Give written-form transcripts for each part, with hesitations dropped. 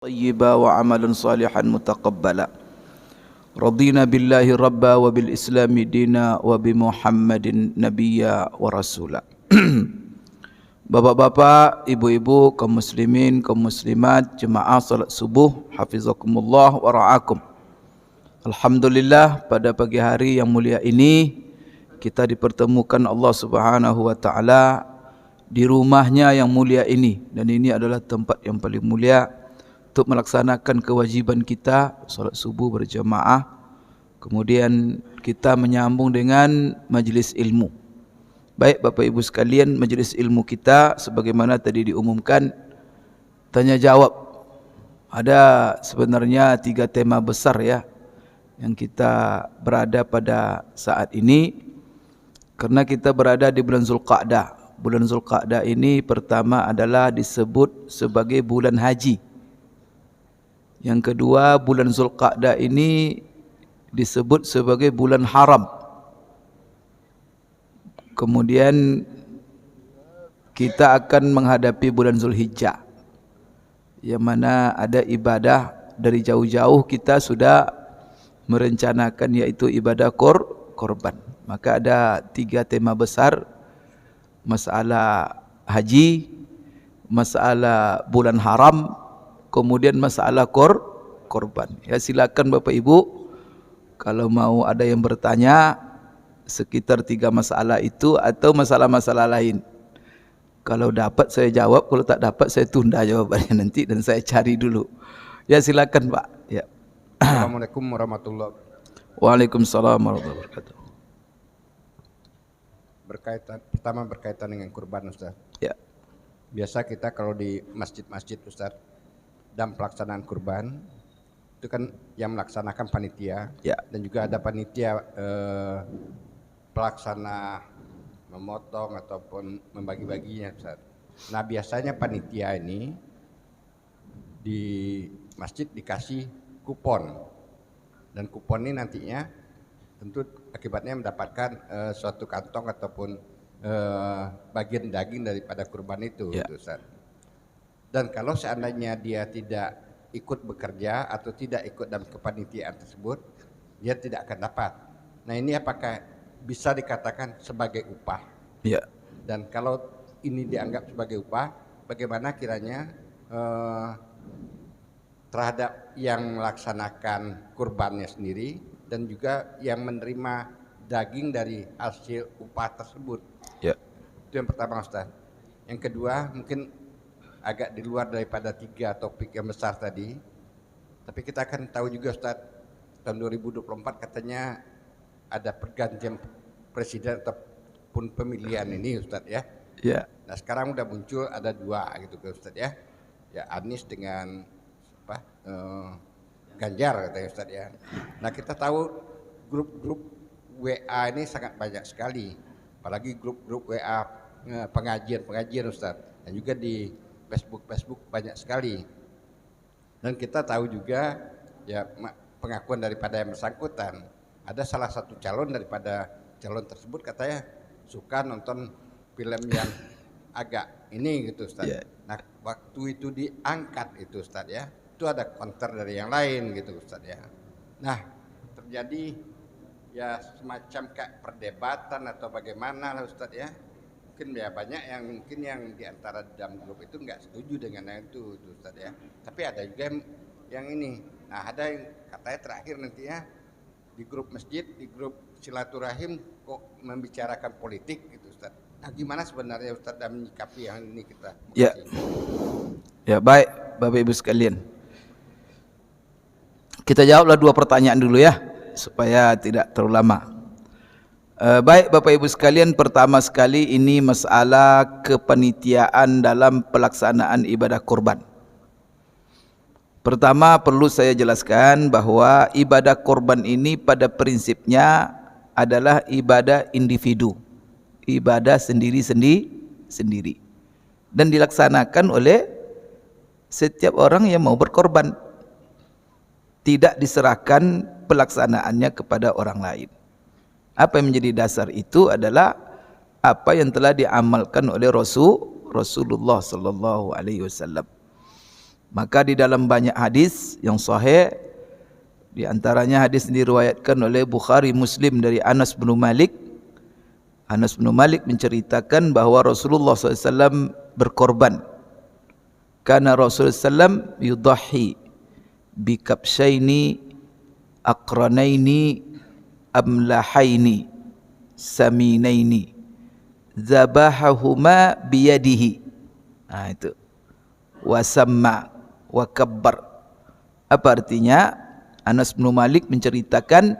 طيبا وعملا صالحا متقبلا رضينا بالله ربا وبالإسلام دينا وبمحمد نبيا ورسولا. Bapak-bapak, ibu-ibu, kaum muslimin, kaum muslimat, jemaah salat subuh, hafizakumullah wa ra'akum. Alhamdulillah, pada pagi hari yang mulia ini kita dipertemukan Allah Subhanahu wa taala di rumahnya yang mulia ini, dan ini adalah tempat yang paling mulia untuk melaksanakan kewajiban kita salat subuh berjamaah. Kemudian kita menyambung dengan majlis ilmu. Baik Bapak Ibu sekalian, majlis ilmu kita sebagaimana tadi diumumkan, tanya jawab. Ada sebenarnya 3 tema besar ya yang kita berada pada saat ini, karena kita berada di bulan Zulqa'dah. Bulan Zulqa'dah ini pertama adalah disebut sebagai bulan haji. Yang kedua, bulan Zulqa'dah ini disebut sebagai bulan haram. Kemudian kita akan menghadapi bulan Zulhijjah, yang mana ada ibadah dari jauh-jauh kita sudah merencanakan, yaitu ibadah korban. Maka ada 3 tema besar: masalah haji, masalah bulan haram, kemudian masalah korban. Ya, silakan Bapak Ibu kalau mau ada yang bertanya sekitar 3 masalah itu atau masalah-masalah lain. Kalau dapat saya jawab, kalau tak dapat saya tunda jawabannya nanti dan saya cari dulu. Ya, silakan Pak. Ya. Assalamualaikum warahmatullahi wabarakatuh. Waalaikumsalam warahmatullahi wabarakatuh. Pertama berkaitan dengan kurban, Ustaz. Ya. Biasa kita kalau di masjid-masjid, Ustaz, dan pelaksanaan kurban itu kan yang melaksanakan panitia, Ya. dan juga ada panitia pelaksana memotong ataupun membagi-baginya, Ustaz. Nah, biasanya panitia ini di masjid dikasih kupon, dan kupon ini nantinya tentu akibatnya mendapatkan suatu kantong ataupun bagian daging daripada kurban itu, Ya. Ustaz. Dan kalau seandainya dia tidak ikut bekerja atau tidak ikut dalam kepanitiaan tersebut, dia tidak akan dapat. Nah, ini apakah bisa dikatakan sebagai upah? Ya. Dan kalau ini dianggap sebagai upah, bagaimana kiranya terhadap yang melaksanakan kurbannya sendiri dan juga yang menerima daging dari hasil upah tersebut? Ya. Itu yang pertama, Ustaz. Yang kedua, mungkin agak di luar daripada 3 topik yang besar tadi, tapi kita akan tahu juga, Ustaz, tahun 2024 katanya ada pergantian presiden ataupun pemilihan ini, Ustaz ya. Ya. Nah, sekarang udah muncul ada 2 gitu, Ustaz ya. Ya, Anies dengan Ganjar katanya, Ustaz ya. Nah, kita tahu grup-grup WA ini sangat banyak sekali, apalagi grup-grup WA pengajian Ustaz, dan juga di Facebook banyak sekali. Dan kita tahu juga ya pengakuan daripada yang bersangkutan, ada salah satu calon daripada calon tersebut katanya suka nonton film yang agak ini gitu, Ustaz. Yeah. Nah, waktu itu diangkat itu, Ustaz ya, itu ada counter dari yang lain gitu, Ustaz ya. Nah, terjadi ya semacam kayak perdebatan atau bagaimana lah, Ustaz ya. Mungkin ya banyak yang di antara dalam grup itu nggak setuju dengan yang itu, Ustaz ya. Tapi ada juga yang ini. Nah, ada yang katanya terakhir nanti ya di grup masjid, di grup silaturahim kok membicarakan politik gitu, Ustaz. Nah, gimana sebenarnya Ustaz dalam menyikapi yang ini kita? Ya. Ya, baik Bapak Ibu sekalian. Kita jawablah 2 pertanyaan dulu ya, supaya tidak terlalu lama. Baik Bapak Ibu sekalian, pertama sekali ini masalah kepanitiaan dalam pelaksanaan ibadah kurban. Pertama perlu saya jelaskan bahwa ibadah kurban ini pada prinsipnya adalah ibadah individu, ibadah sendiri-sendiri, dan dilaksanakan oleh setiap orang yang mau berkorban. Tidak diserahkan pelaksanaannya kepada orang lain. Apa yang menjadi dasar itu adalah apa yang telah diamalkan oleh Rasulullah sallallahu alaihi wasallam. Maka di dalam banyak hadis yang sahih, di antaranya hadis diriwayatkan oleh Bukhari Muslim dari Anas bin Malik. Anas bin Malik menceritakan bahawa Rasulullah SAW berkorban. Kana Rasulullah SAW yudahi bikabshaini aqranaini amlahaini saminaini zabahahuma biyadihi. Itu wasamma wa kabbar. Apa artinya? Anas bin Malik menceritakan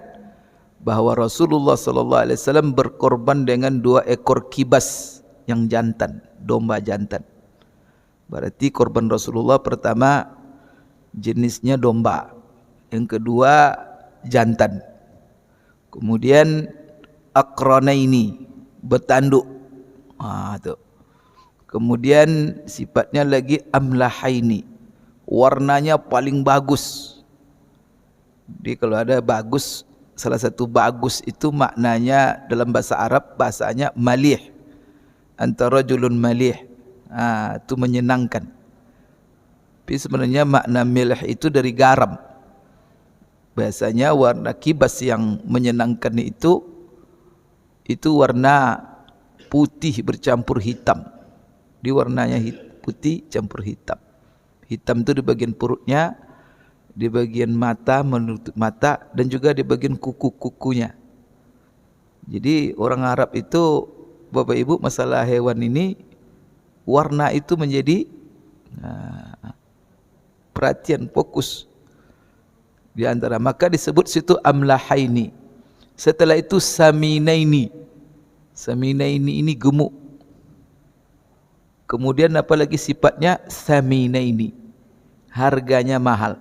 bahawa Rasulullah sallallahu alaihi wasallam berkorban dengan 2 ekor kibas yang jantan, domba jantan. Berarti korban Rasulullah pertama jenisnya domba, yang kedua jantan. Kemudian aqranaini, bertanduk. Tu. Kemudian sifatnya lagi amlahaini, warnanya paling bagus. Jadi kalau ada bagus, salah satu bagus itu maknanya dalam bahasa Arab, bahasanya malih. Antara julun malih, itu menyenangkan. Tapi sebenarnya makna milih itu dari garam. Biasanya warna kibas yang menyenangkan itu warna putih bercampur hitam. Di warnanya putih campur hitam. Hitam itu di bagian perutnya, di bagian mata, menutup mata, dan juga di bagian kuku-kukunya. Jadi orang Arab itu, Bapak Ibu, masalah hewan ini, warna itu menjadi perhatian, fokus di antara. Maka disebut situ amlahaini. Setelah itu saminaini. Saminaini ini gemuk. Kemudian apalagi sifatnya saminaini, harganya mahal.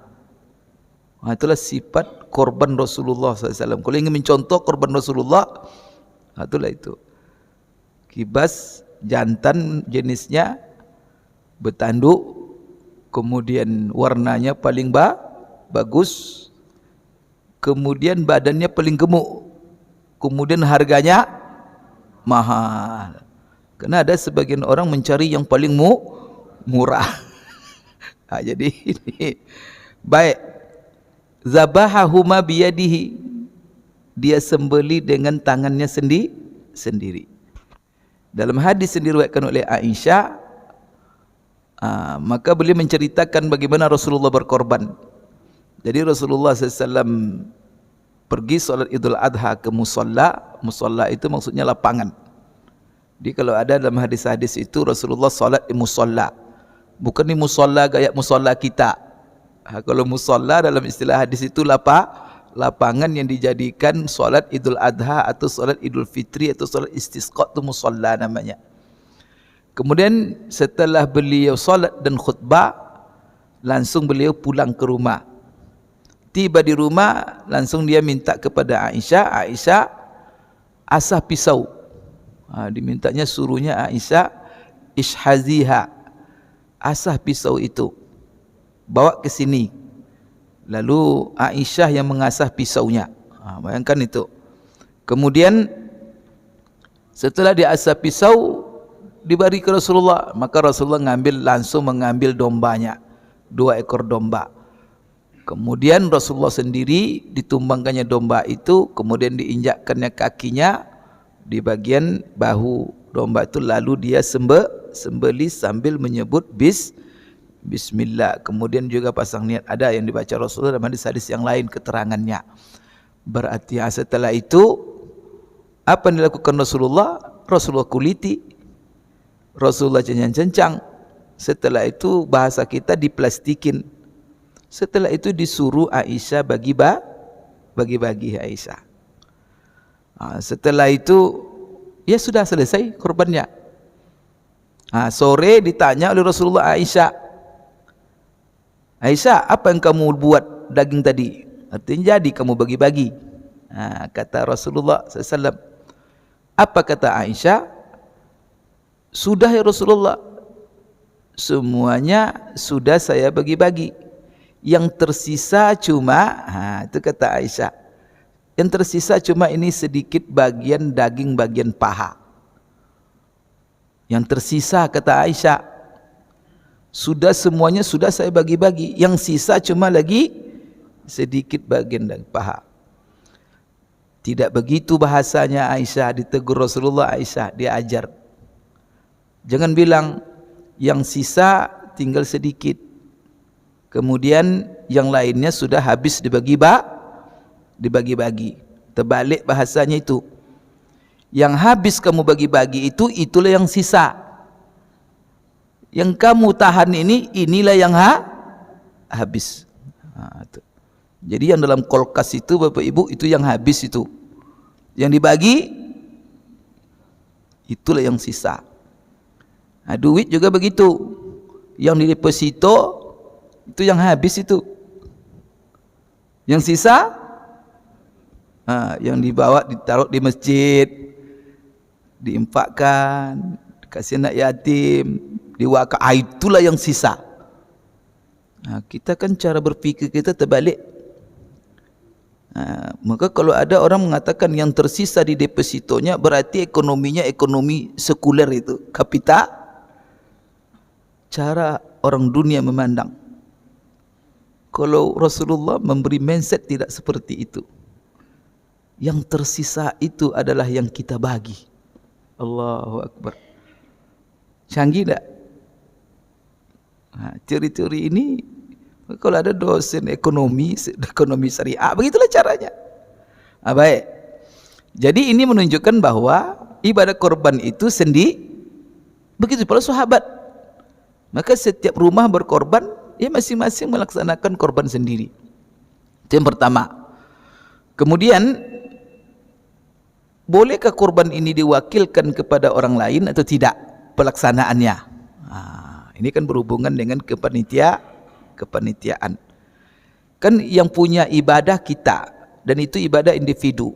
Itulah sifat korban Rasulullah SAW. Kalau ingin mencontoh korban Rasulullah, itulah itu. Kibas jantan jenisnya, bertanduk, kemudian warnanya paling bagus, kemudian badannya paling gemuk, kemudian harganya mahal. Karena ada sebagian orang mencari yang paling murah. Jadi ini baik. Zabahahuma biyadihi, dia sembeli dengan tangannya sendiri. Dalam hadis yang diriwayatkan oleh Aisyah, maka beliau menceritakan bagaimana Rasulullah berkorban. Jadi Rasulullah SAW pergi solat Idul Adha ke musalla. Musalla itu maksudnya lapangan. Jadi kalau ada dalam hadis-hadis itu Rasulullah solat di musalla, bukan di musalla gaya musalla kita. Kalau musalla dalam istilah hadis itu lapangan yang dijadikan solat Idul Adha atau solat Idul Fitri atau solat istisqa, itu musalla namanya. Kemudian setelah beliau solat dan khutbah, langsung beliau pulang ke rumah. Tiba di rumah, langsung dia minta kepada Aisyah, Aisyah asah pisau. Dimintanya, suruhnya Aisyah, ishhaziha, asah pisau itu, bawa ke sini. Lalu Aisyah yang mengasah pisaunya. Bayangkan itu. Kemudian setelah diasah pisau, diberi ke Rasulullah. Maka Rasulullah langsung mengambil dombanya, 2 ekor domba. Kemudian Rasulullah sendiri ditumbangkannya domba itu, kemudian diinjakkannya kakinya di bagian bahu domba itu, lalu dia sembeli sambil menyebut Bismillah. Kemudian juga pasang niat, ada yang dibaca Rasulullah dalam hadis-hadis yang lain keterangannya. Berarti setelah itu apa yang dilakukan Rasulullah? Rasulullah kuliti, Rasulullah cencang-cencang. Setelah itu bahasa kita diplastikin. Setelah itu disuruh Aisyah bagi-bagi Aisyah. Setelah itu ya sudah selesai korbannya. Sore ditanya oleh Rasulullah Aisyah, Aisyah, apa yang kamu buat daging tadi? Artinya jadi kamu bagi-bagi. Kata Rasulullah SAW. Apa kata Aisyah? Sudah ya Rasulullah, semuanya sudah saya bagi-bagi. Yang tersisa cuma, itu kata Aisyah, yang tersisa cuma ini sedikit bagian daging bagian paha. Yang tersisa kata Aisyah. Sudah semuanya sudah saya bagi-bagi, yang sisa cuma lagi sedikit bagian dari paha. Tidak begitu bahasanya Aisyah, ditegur Rasulullah. Aisyah dia ajar, jangan bilang yang sisa tinggal sedikit, kemudian yang lainnya sudah habis dibagi-bagi. Terbalik bahasanya itu. Yang habis kamu bagi-bagi itu, itulah yang sisa. Yang kamu tahan ini, inilah yang habis. Jadi yang dalam kulkas itu Bapak Ibu, itu yang habis itu. Yang dibagi, itulah yang sisa. Nah, duit juga begitu. Yang di deposito, itu yang habis itu. Yang sisa, yang dibawa ditaruh di masjid, diinfakkan, kasih anak yatim, diwakaf, itulah yang sisa. Nah, kita kan cara berfikir kita terbalik. Maka kalau ada orang mengatakan yang tersisa di depositonya, berarti ekonominya ekonomi sekuler, itu kapital. Cara orang dunia memandang. Kalau Rasulullah memberi mindset tidak seperti itu. Yang tersisa itu adalah yang kita bagi. Allahu Akbar. Canggih tak? Teori-teori ini kalau ada dosen ekonomi syariah, begitulah caranya. Baik. Jadi ini menunjukkan bahwa ibadah korban itu begitu para sahabat. Maka setiap rumah berkorban, ya masing-masing melaksanakan korban sendiri. Itu yang pertama. Kemudian, bolehkah korban ini diwakilkan kepada orang lain atau tidak pelaksanaannya? Ini kan berhubungan dengan kepanitiaan. Kan yang punya ibadah kita, dan itu ibadah individu.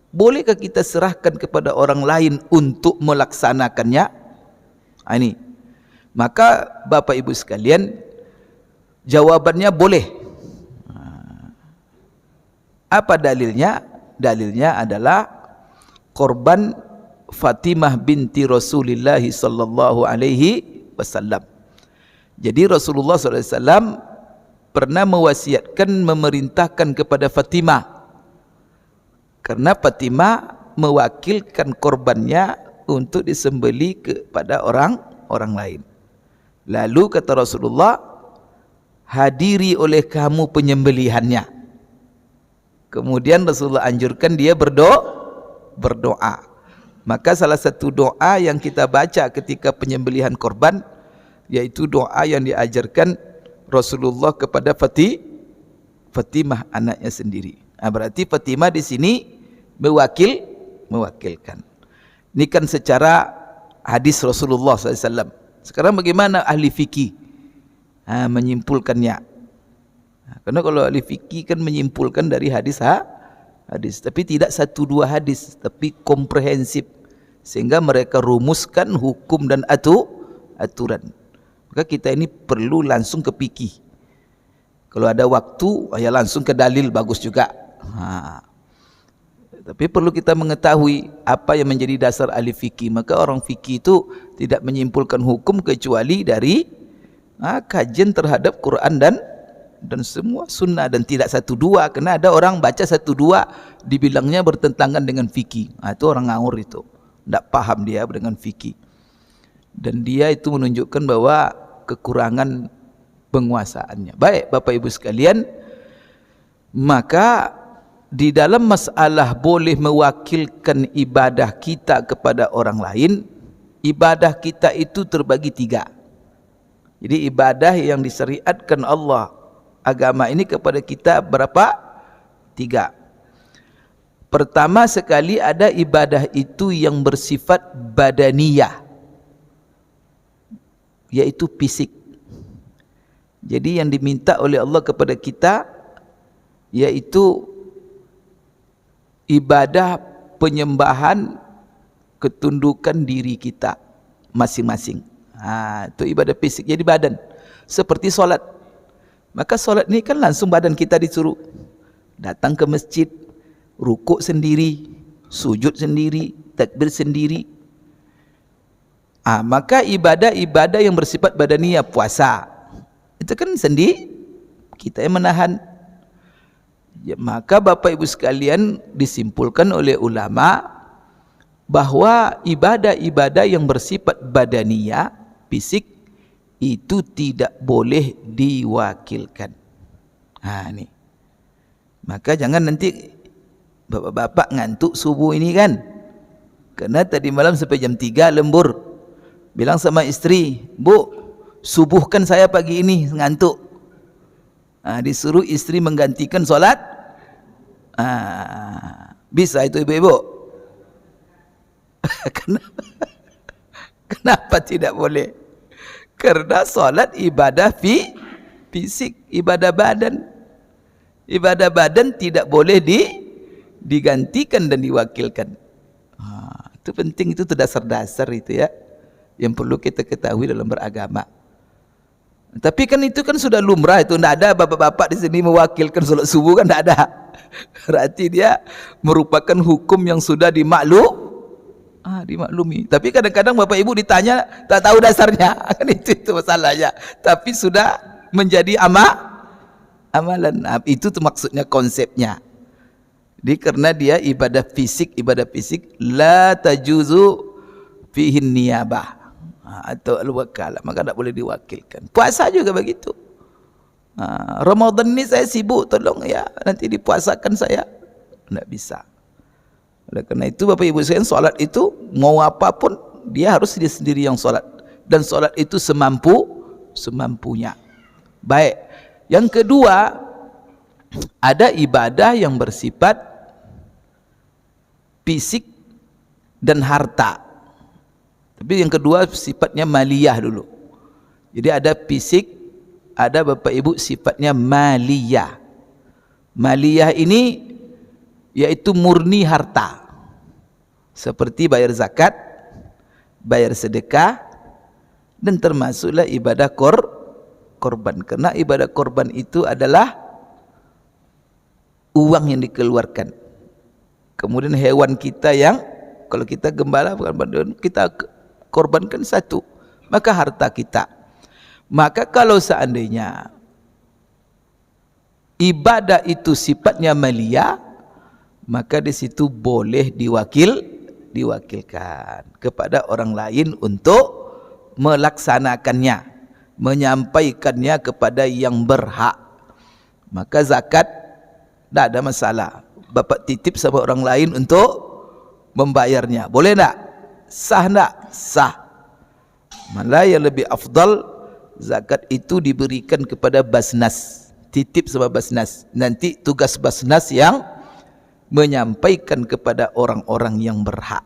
Bolehkah kita serahkan kepada orang lain untuk melaksanakannya? Ini. Maka Bapak Ibu sekalian, jawabannya boleh. Apa dalilnya? Dalilnya adalah korban Fatimah binti Rasulullah sallallahu alaihi wasallam. Jadi Rasulullah SAW pernah mewasiatkan, memerintahkan kepada Fatimah, karena Fatimah mewakilkan korbannya untuk disembeli kepada orang lain. Lalu kata Rasulullah, hadiri oleh kamu penyembelihannya. Kemudian Rasulullah anjurkan dia berdoa. Maka salah satu doa yang kita baca ketika penyembelihan korban, yaitu doa yang diajarkan Rasulullah kepada Fatimah anaknya sendiri. Berarti Fatimah di sini mewakilkan. Ini kan secara hadis Rasulullah SAW. Sekarang bagaimana ahli fikih menyimpulkannya? Karena kalau ahli fikih kan menyimpulkan dari hadis, tapi tidak satu dua hadis, tapi komprehensif, sehingga mereka rumuskan hukum dan aturan. Maka kita ini perlu langsung ke fikih. Kalau ada waktu, ya langsung ke dalil, bagus juga. Tapi perlu kita mengetahui apa yang menjadi dasar ahli fikih. Maka orang fikih itu tidak menyimpulkan hukum kecuali dari kajian terhadap Quran dan semua sunnah, dan tidak satu dua. Karena ada orang baca satu dua dibilangnya bertentangan dengan fikih. Itu orang ngawur itu, tidak paham dia dengan fikih. Dan dia itu menunjukkan bahwa kekurangan penguasaannya. Baik Bapak Ibu sekalian, maka di dalam masalah boleh mewakilkan ibadah kita kepada orang lain, ibadah kita itu terbagi tiga. Jadi ibadah yang disyariatkan Allah, agama ini kepada kita berapa? Tiga. Pertama sekali ada ibadah itu yang bersifat badaniyah, yaitu fisik. Jadi yang diminta oleh Allah kepada kita yaitu ibadah penyembahan, ketundukan diri kita masing-masing. Itu ibadah fisik, jadi badan. Seperti solat. Maka solat ini kan langsung badan kita disuruh datang ke masjid, rukuk sendiri, sujud sendiri, takbir sendiri. Maka ibadah-ibadah yang bersifat badaniyah, puasa, itu kan sendi kita yang menahan. Ya, maka Bapak Ibu sekalian, disimpulkan oleh ulama bahwa ibadah-ibadah yang bersifat badaniyah, fisik, itu tidak boleh diwakilkan. Nih. Maka jangan nanti bapak-bapak ngantuk subuh ini kan, karena tadi malam sampai jam 3 lembur, bilang sama istri, Bu, subuhkan saya pagi ini, ngantuk. Disuruh istri menggantikan solat. Bisa itu ibu-ibu? Kenapa tidak boleh? Karena solat ibadah fisik, ibadah badan. Ibadah badan tidak boleh digantikan dan diwakilkan. Itu penting, itu dasar-dasar itu ya, yang perlu kita ketahui dalam beragama. Tapi kan itu kan sudah lumrah, itu tidak ada bapak-bapak di sini mewakilkan sholat subuh, kan tidak ada. Berarti dia merupakan hukum yang sudah dimaklumi. Tapi kadang-kadang bapak ibu ditanya tak tahu dasarnya, kan itu masalahnya. Tapi sudah menjadi amalan. Itu tuh maksudnya, konsepnya. Jadi karena dia ibadah fisik la tajuzu fihin niyabah atau al-wakalah, maka tak boleh diwakilkan. Puasa juga begitu. Ramadan ini saya sibuk, tolong ya nanti dipuasakan saya, tidak bisa. Oleh karena itu Bapak Ibu sekalian, solat itu mau apapun dia harus dia sendiri yang solat, dan solat itu semampunya. Baik. Yang kedua, ada ibadah yang bersifat fisik dan harta. Tapi yang kedua sifatnya maliyah dulu. Jadi ada fisik, ada Bapak Ibu sifatnya maliyah. Maliyah ini yaitu murni harta. Seperti bayar zakat, bayar sedekah, dan termasuklah ibadah korban. Karena ibadah korban itu adalah uang yang dikeluarkan. Kemudian hewan kita yang, kalau kita gembala, kita korbankan satu, maka harta kita. Maka kalau seandainya ibadah itu sifatnya maliyah, maka di situ boleh diwakilkan kepada orang lain untuk melaksanakannya, menyampaikannya kepada yang berhak. Maka zakat tidak ada masalah, bapak titip sama orang lain untuk membayarnya, boleh tak? Sah tak? Sah. Malah yang lebih afdal, zakat itu diberikan kepada Basnas, titip sama Basnas, nanti tugas Basnas yang menyampaikan kepada orang-orang yang berhak.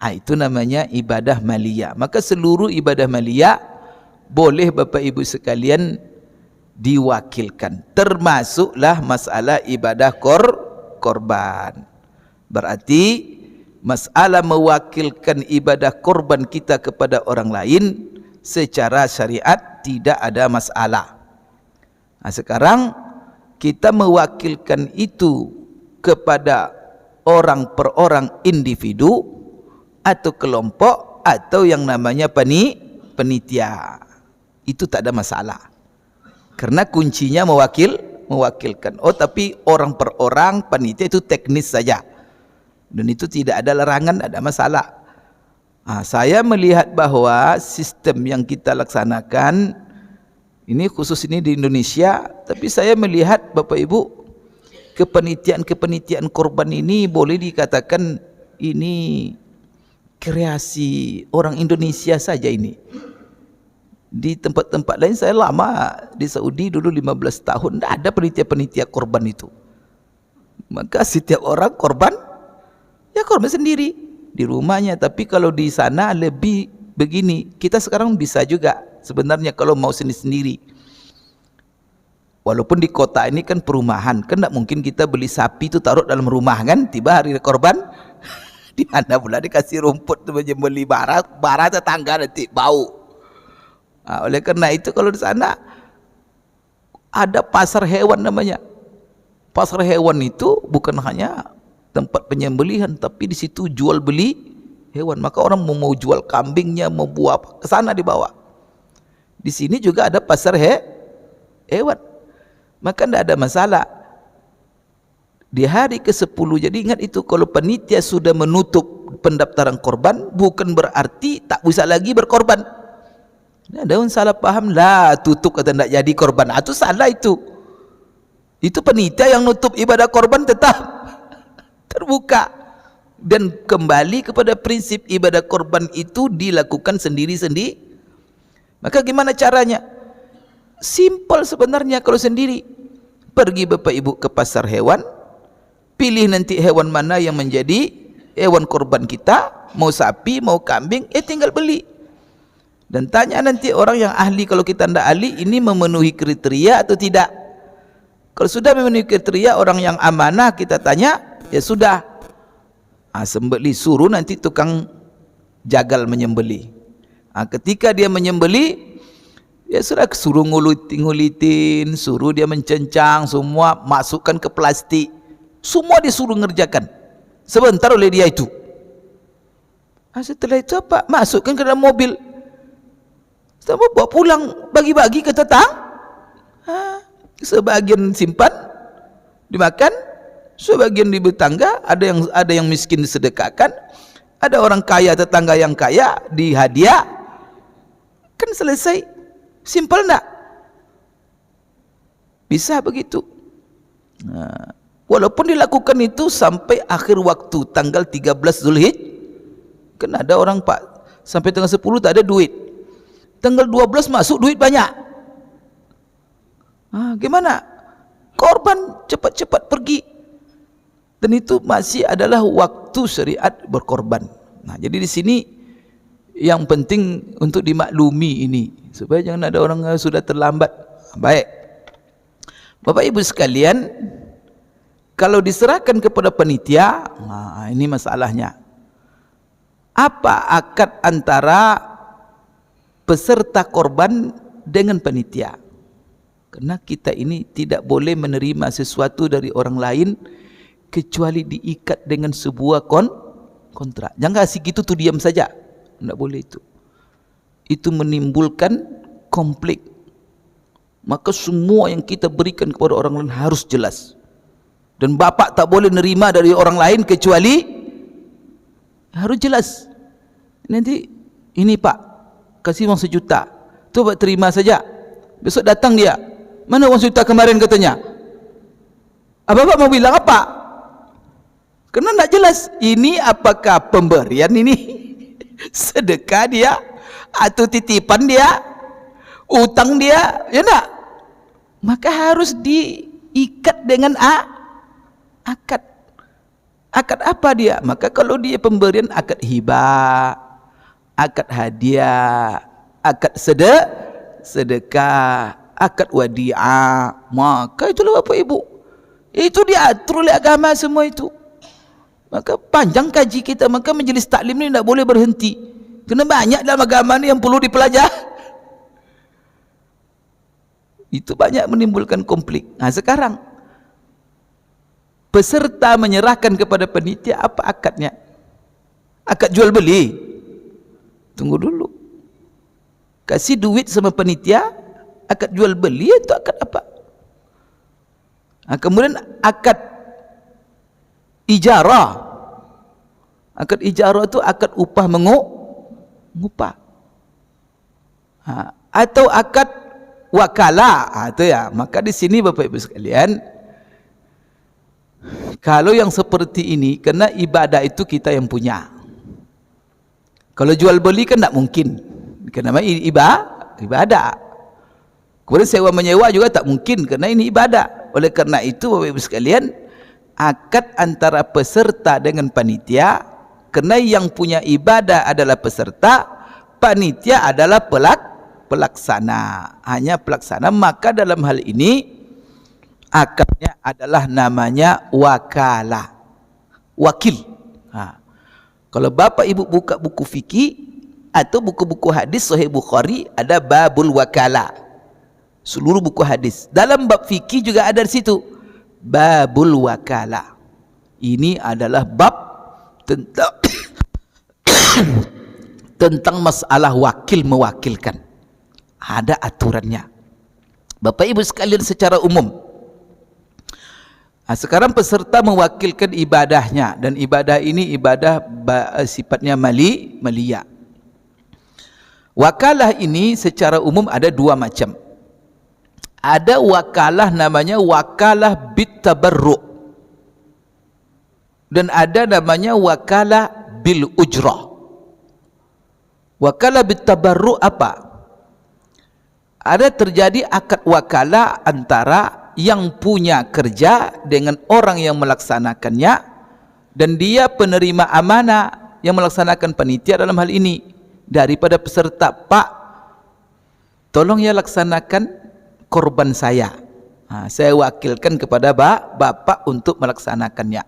Itu namanya ibadah maliyah. Maka seluruh ibadah maliyah boleh Bapak Ibu sekalian diwakilkan, termasuklah masalah ibadah korban. Berarti masalah mewakilkan ibadah korban kita kepada orang lain secara syariat tidak ada masalah. Sekarang kita mewakilkan itu kepada orang per orang, individu atau kelompok atau yang namanya panitia, itu tak ada masalah. Karena kuncinya mewakilkan. Tapi orang per orang, panitia itu teknis saja. Dan itu tidak ada larangan, ada masalah. Saya melihat bahwa sistem yang kita laksanakan ini, khusus ini di Indonesia, tapi saya melihat Bapak Ibu, kepanitiaan korban ini boleh dikatakan ini kreasi orang Indonesia saja ini. Di tempat-tempat lain, saya lama di Saudi dulu 15 tahun, tidak ada panitia korban itu. Maka setiap orang korban, ya korban sendiri di rumahnya. Tapi kalau di sana lebih begini, kita sekarang bisa juga sebenarnya kalau mau sendiri. Walaupun di kota ini kan perumahan, kan tidak mungkin kita beli sapi itu taruh dalam rumah kan, tiba hari korban di mana pula dikasih rumput tu beli bara tetangga nanti bau. Oleh karena itu kalau di sana ada pasar hewan namanya. Pasar hewan itu bukan hanya tempat penyembelihan, tapi di situ jual beli hewan. Maka orang mau jual kambingnya, mau buah apa, ke sana dibawa. Di sini juga ada pasar hewan. Maka tidak ada masalah. Di hari ke-10, jadi ingat itu, kalau panitia sudah menutup pendaftaran korban, bukan berarti tak bisa lagi berkorban. Nah, daun salah paham lah, tutup kata tidak jadi korban. Itu salah itu. Itu panitia yang nutup, ibadah korban tetap terbuka. Dan kembali kepada prinsip ibadah korban itu dilakukan sendiri-sendiri. Maka gimana caranya? Simple sebenarnya kalau sendiri. Pergi Bapak Ibu ke pasar hewan, pilih nanti hewan mana yang menjadi hewan korban kita, mau sapi, mau kambing, tinggal beli. Dan tanya nanti orang yang ahli, kalau kita tidak ahli, ini memenuhi kriteria atau tidak. Kalau sudah memenuhi kriteria, orang yang amanah kita tanya, ya sudah. Sembeli, suruh nanti tukang jagal menyembeli. Ketika dia menyembeli, ya sudah, suruh ngulitin, suruh dia mencencang, semua masukkan ke plastik. Semua disuruh ngerjakan sebentar oleh dia itu. Setelah itu apa? Masukkan ke dalam mobil, setelah bawa pulang, bagi-bagi ke tetangga. Sebagian simpan dimakan, sebagian di tetangga, ada yang miskin disedekahkan, ada orang kaya, tetangga yang kaya dihadiah. Kan selesai. Simple enggak? Bisa begitu. Walaupun dilakukan itu sampai akhir waktu tanggal 13 Zulhijjah, kan ada orang Pak sampai tanggal 10 tak ada duit, tanggal 12 masuk duit banyak. Gimana? Korban cepat-cepat pergi. Dan itu masih adalah waktu syariat berkorban. Jadi di sini yang penting untuk dimaklumi ini, supaya jangan ada orang sudah terlambat. Baik, Bapak Ibu sekalian, kalau diserahkan kepada panitia, ini masalahnya. Apa akad antara peserta korban dengan panitia? Karena kita ini tidak boleh menerima sesuatu dari orang lain kecuali diikat dengan sebuah kontrak. Jangan kasih gitu tuh diam saja. Tidak boleh itu. Itu menimbulkan konflik. Maka semua yang kita berikan kepada orang lain harus jelas. Dan bapak tak boleh nerima dari orang lain kecuali harus jelas. Nanti ini Pak, kasih uang 1 juta, coba terima saja. Besok datang dia, mana uang 1 juta kemarin katanya. Bapak mau bilang apa? Karena tidak jelas. Ini apakah pemberian ini sedekah dia atau titipan dia, utang dia, ya enggak? Maka harus diikat dengan akad. Akad apa dia? Maka kalau dia pemberian, akad hibah, akad hadiah, akad sedekah, akad wadi'ah, maka itulah Bapak Ibu, itu diatur oleh agama semua itu. Maka panjang kaji kita, maka majelis taklim ni tidak boleh berhenti, kerana banyak dalam agama ni yang perlu dipelajari. Itu banyak menimbulkan konflik. Sekarang peserta menyerahkan kepada panitia, apa akadnya? Akad jual beli? Tunggu dulu. Kasih duit sama panitia, akad jual beli itu akad apa? Kemudian akad ijarah. Akad ijarah itu akad upah mengupah. Atau akad wakalah. Itu ya. Maka di sini Bapak Ibu sekalian, kalau yang seperti ini, karena ibadah itu kita yang punya. Kalau jual beli kan tidak mungkin, karena ibadah. Kemudian sewa menyewa juga tak mungkin, karena ini ibadah. Oleh karena itu Bapak Ibu sekalian, akad antara peserta dengan panitia, karena yang punya ibadah adalah peserta, panitia adalah pelaksana, hanya pelaksana. Maka dalam hal ini akadnya adalah namanya wakalah, wakil. Kalau Bapak Ibu buka buku fikih atau buku-buku hadis Sahih Bukhari, ada babul wakalah. Seluruh buku hadis dalam bab fikih juga ada di situ babul wakalah. Ini adalah bab tentang tentang masalah wakil mewakilkan. Ada aturannya. Bapak Ibu sekalian secara umum. Sekarang peserta mewakilkan ibadahnya, dan ibadah ini ibadah sifatnya maliyah. Wakalah ini secara umum ada dua macam. Ada wakalah namanya wakalah bitabarru', dan ada namanya wakalah bil ujrah. Wakalah bitabarru' apa? Ada terjadi akad wakalah antara yang punya kerja dengan orang yang melaksanakannya, dan dia penerima amanah yang melaksanakan panitia dalam hal ini daripada peserta. Pak, tolong ya laksanakan korban saya. Saya wakilkan kepada bapak untuk melaksanakannya.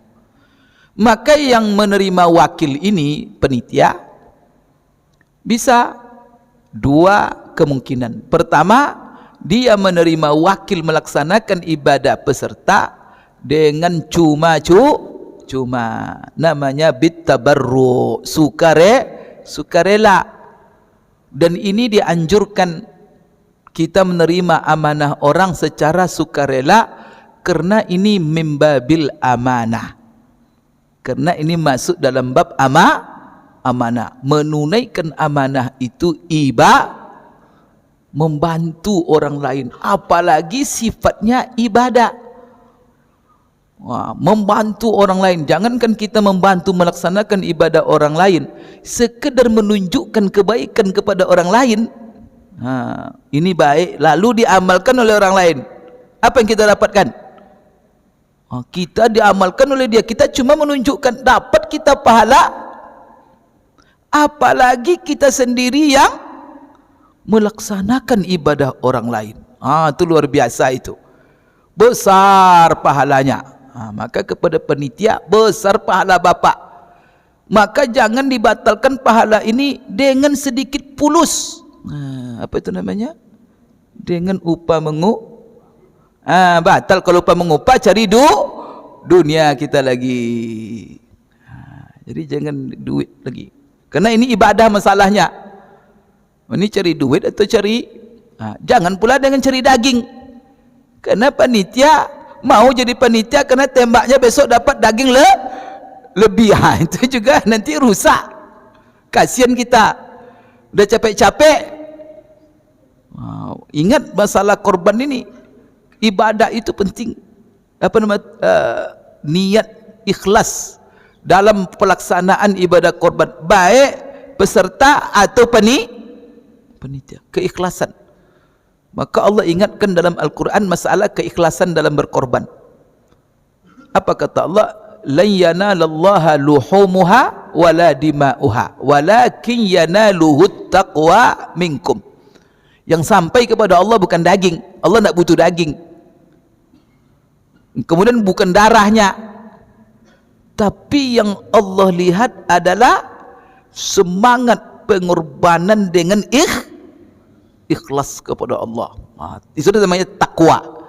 Maka yang menerima wakil ini panitia bisa dua kemungkinan. Pertama, dia menerima wakil melaksanakan ibadah peserta dengan cuma, namanya bitabarru', sukarela. Dan ini dianjurkan kita menerima amanah orang secara sukarela, karena ini mimbabil amanah, karena ini masuk dalam bab amanah. Menunaikan amanah itu membantu orang lain, apalagi sifatnya ibadah. Membantu orang lain, jangankan kita membantu melaksanakan ibadah orang lain, sekedar menunjukkan kebaikan kepada orang lain, ini baik, lalu diamalkan oleh orang lain, apa yang kita dapatkan? Kita diamalkan oleh dia, kita cuma menunjukkan, dapat kita pahala. Apalagi kita sendiri yang melaksanakan ibadah orang lain. Itu luar biasa, itu besar pahalanya. Maka kepada panitia, besar pahala bapak. Maka jangan dibatalkan pahala ini dengan sedikit pulus. Apa itu namanya? Dengan upah batal kalau upah mengupah, cari dunia kita lagi. Jadi jangan duit lagi, karena ini ibadah masalahnya. Ini cari duit atau cari, jangan pula dengan cari daging. Karena panitia mau jadi panitia karena tembaknya besok dapat daging lebih. Itu juga nanti rusak. Kasihan kita udah capek-capek. Ingat masalah korban ini, ibadah itu penting. Niat ikhlas dalam pelaksanaan ibadah korban, baik peserta atau panitia, keikhlasan. Maka Allah ingatkan dalam Al-Quran masalah keikhlasan dalam berkorban. Apa kata Allah? Lan yanalallaha luhumuha wala dima'uha walakin yanaluhut taqwa minkum. Yang sampai kepada Allah bukan daging, Allah tidak butuh daging, kemudian bukan darahnya, tapi yang Allah lihat adalah semangat pengorbanan dengan ikhlas kepada Allah. Itu namanya takwa.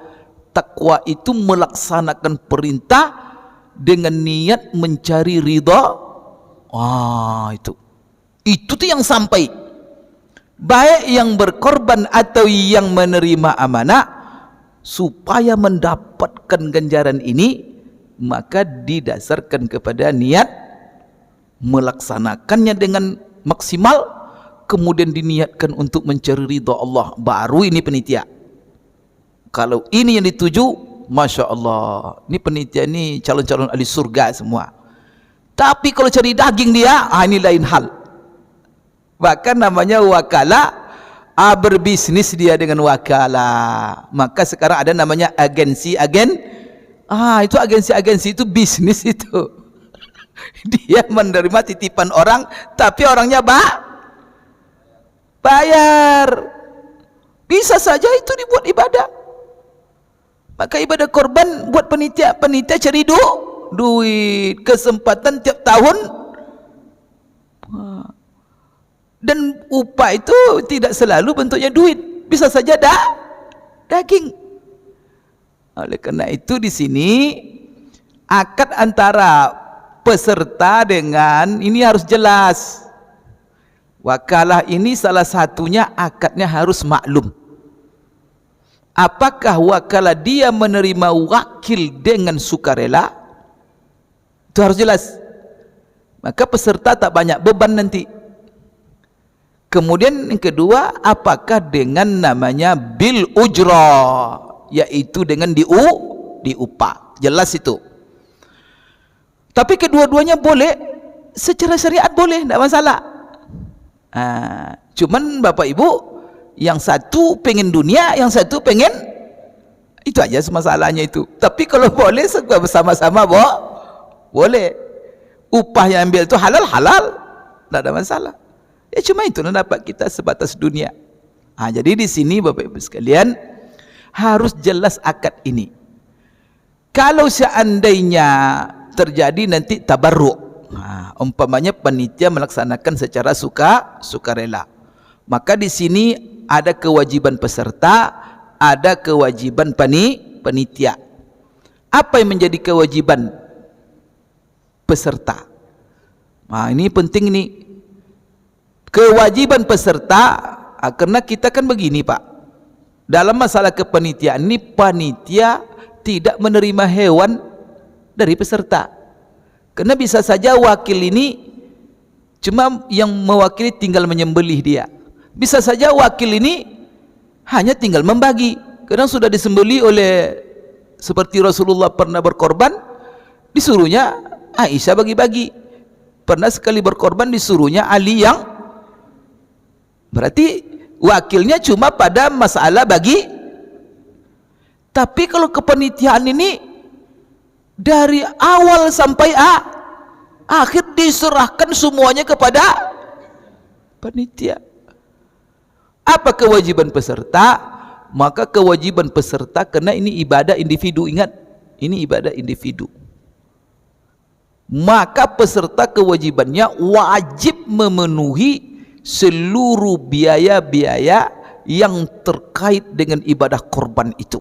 Takwa itu melaksanakan perintah dengan niat mencari ridha. Itu tuh yang sampai. Baik yang berkorban atau yang menerima amanah, supaya mendapatkan ganjaran ini, maka didasarkan kepada niat melaksanakannya dengan maksimal, kemudian diniatkan untuk mencari ridha Allah, baru ini penitia. Kalau ini yang dituju, Masya Allah, ini penitia, ini calon-calon ahli surga semua. Tapi kalau cari daging dia, ini lain hal. Bahkan namanya wakala, berbisnis dia dengan wakala. Maka sekarang ada namanya agensi-agen. Itu agensi-agensi itu bisnis itu. Dia menerima titipan orang, tapi orangnya bayar. Bisa saja itu dibuat ibadah. Maka ibadah korban buat panitia cari duit, kesempatan tiap tahun. Dan upah itu tidak selalu bentuknya duit, bisa saja daging. Oleh karena itu di sini akad antara peserta dengan ini harus jelas. Wakalah ini salah satunya akadnya harus maklum. Apakah wakalah dia menerima wakil dengan sukarela? Itu harus jelas. Maka peserta tak banyak beban nanti. Kemudian yang kedua, apakah dengan namanya bil ujrah, yaitu dengan diupah. Jelas itu. Tapi kedua-duanya boleh, secara syariat boleh, tidak masalah. Cuman Bapak Ibu, yang satu pengen dunia, yang satu pengen, itu aja masalahnya itu. Tapi kalau boleh bersama-sama boleh. Upah yang ambil itu halal, tidak ada masalah. Ya cuma itu dapat kita sebatas dunia. Jadi di sini Bapak Ibu sekalian harus jelas akad ini. Kalau seandainya terjadi nanti tabarruk, umpamanya panitia melaksanakan secara sukarela, maka di sini ada kewajiban peserta, ada kewajiban panitia. Apa yang menjadi kewajiban peserta? Ini penting nih. Kewajiban peserta, karena kita kan begini Pak, dalam masalah kepanitiaan ini, panitia tidak menerima hewan dari peserta. Karena bisa saja wakil ini cuma yang mewakili tinggal menyembelih dia. Bisa saja wakil ini hanya tinggal membagi. Kadang sudah disembelih oleh, seperti Rasulullah pernah berkorban, disuruhnya Aisyah bagi-bagi. Pernah sekali berkorban disuruhnya Ali yang, berarti wakilnya cuma pada masalah bagi. Tapi kalau kepanitiaan ini dari awal sampai akhir diserahkan semuanya kepada panitia. Apa kewajiban peserta? Maka kewajiban peserta, karena ini ibadah individu, ingat, ini ibadah individu, maka peserta kewajibannya wajib memenuhi seluruh biaya-biaya yang terkait dengan ibadah korban itu.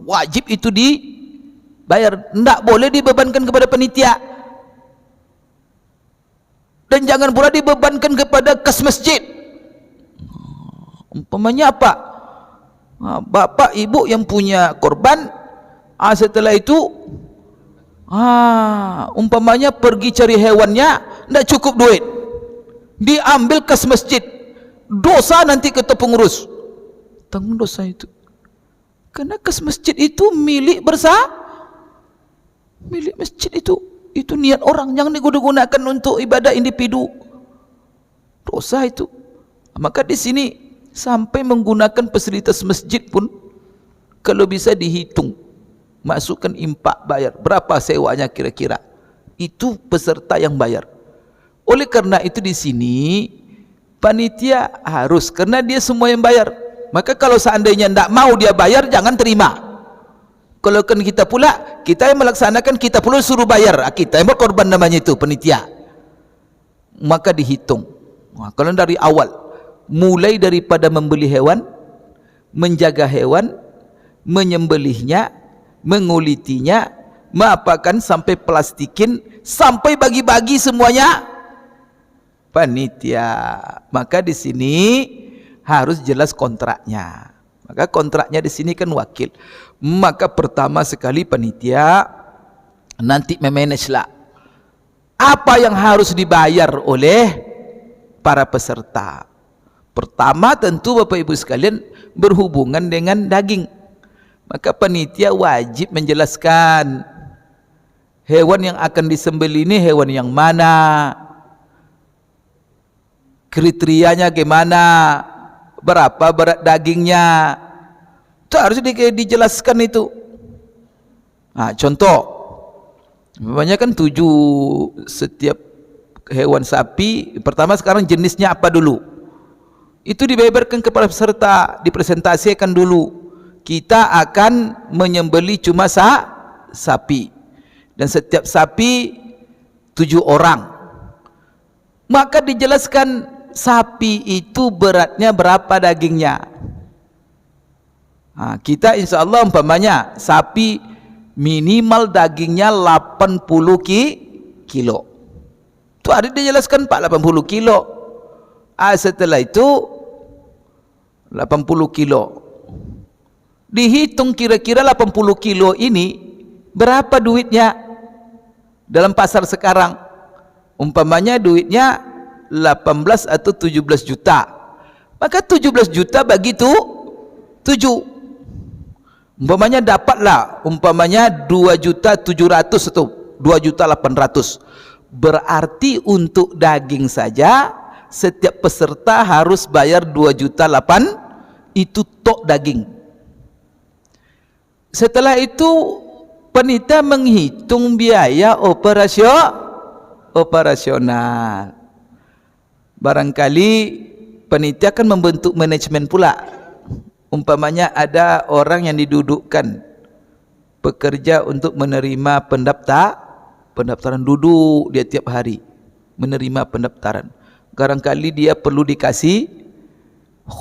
Wajib itu dibayar, tidak boleh dibebankan kepada panitia, dan jangan pula dibebankan kepada kas masjid. Umpamanya apa? Bapak ibu yang punya korban, setelah itu umpamanya pergi cari hewannya, tidak cukup duit, diambil kas masjid, dosa nanti kata pengurus, tanggung dosa itu. Karena kas masjid itu milik milik masjid itu niat orang, jangan digunakan untuk ibadah individu, dosa itu. Maka di sini sampai menggunakan fasilitas masjid pun kalau bisa dihitung, masukkan impak, bayar berapa sewanya kira-kira, itu peserta yang bayar. Oleh karena itu di sini panitia harus, karena dia semua yang bayar. Maka kalau seandainya tidak mau dia bayar, jangan terima. Kalau kan kita pula, kita yang melaksanakan, kita pula suruh bayar, kita yang berkorban, namanya itu panitia. Maka dihitung. Kalau dari awal, mulai daripada membeli hewan, menjaga hewan, menyembelihnya, mengulitinya, mengapakan, sampai plastikin, sampai bagi-bagi semuanya panitia. Maka di sini harus jelas kontraknya. Maka kontraknya di sini kan wakil. Maka pertama sekali panitia nanti memanage lah apa yang harus dibayar oleh para peserta. Pertama tentu Bapak Ibu sekalian berhubungan dengan daging. Maka panitia wajib menjelaskan hewan yang akan disembelih ini hewan yang mana, kriterianya gimana, berapa berat dagingnya, itu harus dijelaskan itu. Contoh, namanya kan 7 setiap hewan sapi. Pertama sekarang jenisnya apa dulu, itu dibeberkan kepada peserta, dipresentasikan dulu. Kita akan menyembelih cuma sapi, dan setiap sapi 7 orang. Maka dijelaskan sapi itu beratnya berapa dagingnya. Kita insya Allah umpamanya sapi minimal dagingnya 80 kilo. Itu ada dijelaskan Pak, 80 kilo. Setelah itu 80 kilo. Dihitung kira-kira 80 kilo ini berapa duitnya dalam pasar sekarang. Umpamanya duitnya 18 atau 17 juta. Maka 17 juta bagi 7. Umpamanya dapatlah umpamanya 2.700.000 atau 2.800.000. Berarti untuk daging saja setiap peserta harus bayar 2.800.000. Itu tok daging. Setelah itu panitia menghitung biaya operasional. Barangkali panitia akan membentuk manajemen pula. Umpamanya ada orang yang didudukkan pekerja untuk menerima pendaftaran, duduk dia tiap hari menerima pendaftaran. Barangkali dia perlu dikasih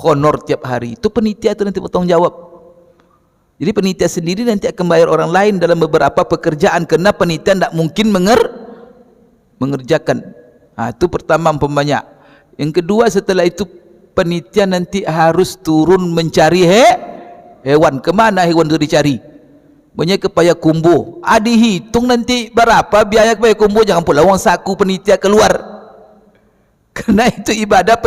honor tiap hari. Itu panitia itu nanti bertanggung jawab. Jadi panitia sendiri nanti akan bayar orang lain dalam beberapa pekerjaan kerana panitia tidak mungkin mengerjakan. Itu pertama umpamanya. Yang kedua, setelah itu panitia nanti harus turun mencari hewan. Kemana hewan itu dicari? Banyak ke Payakumbuh. Dihitung nanti berapa biaya ke Payakumbuh. Jangan pula uang saku panitia keluar. Kerana itu ibadah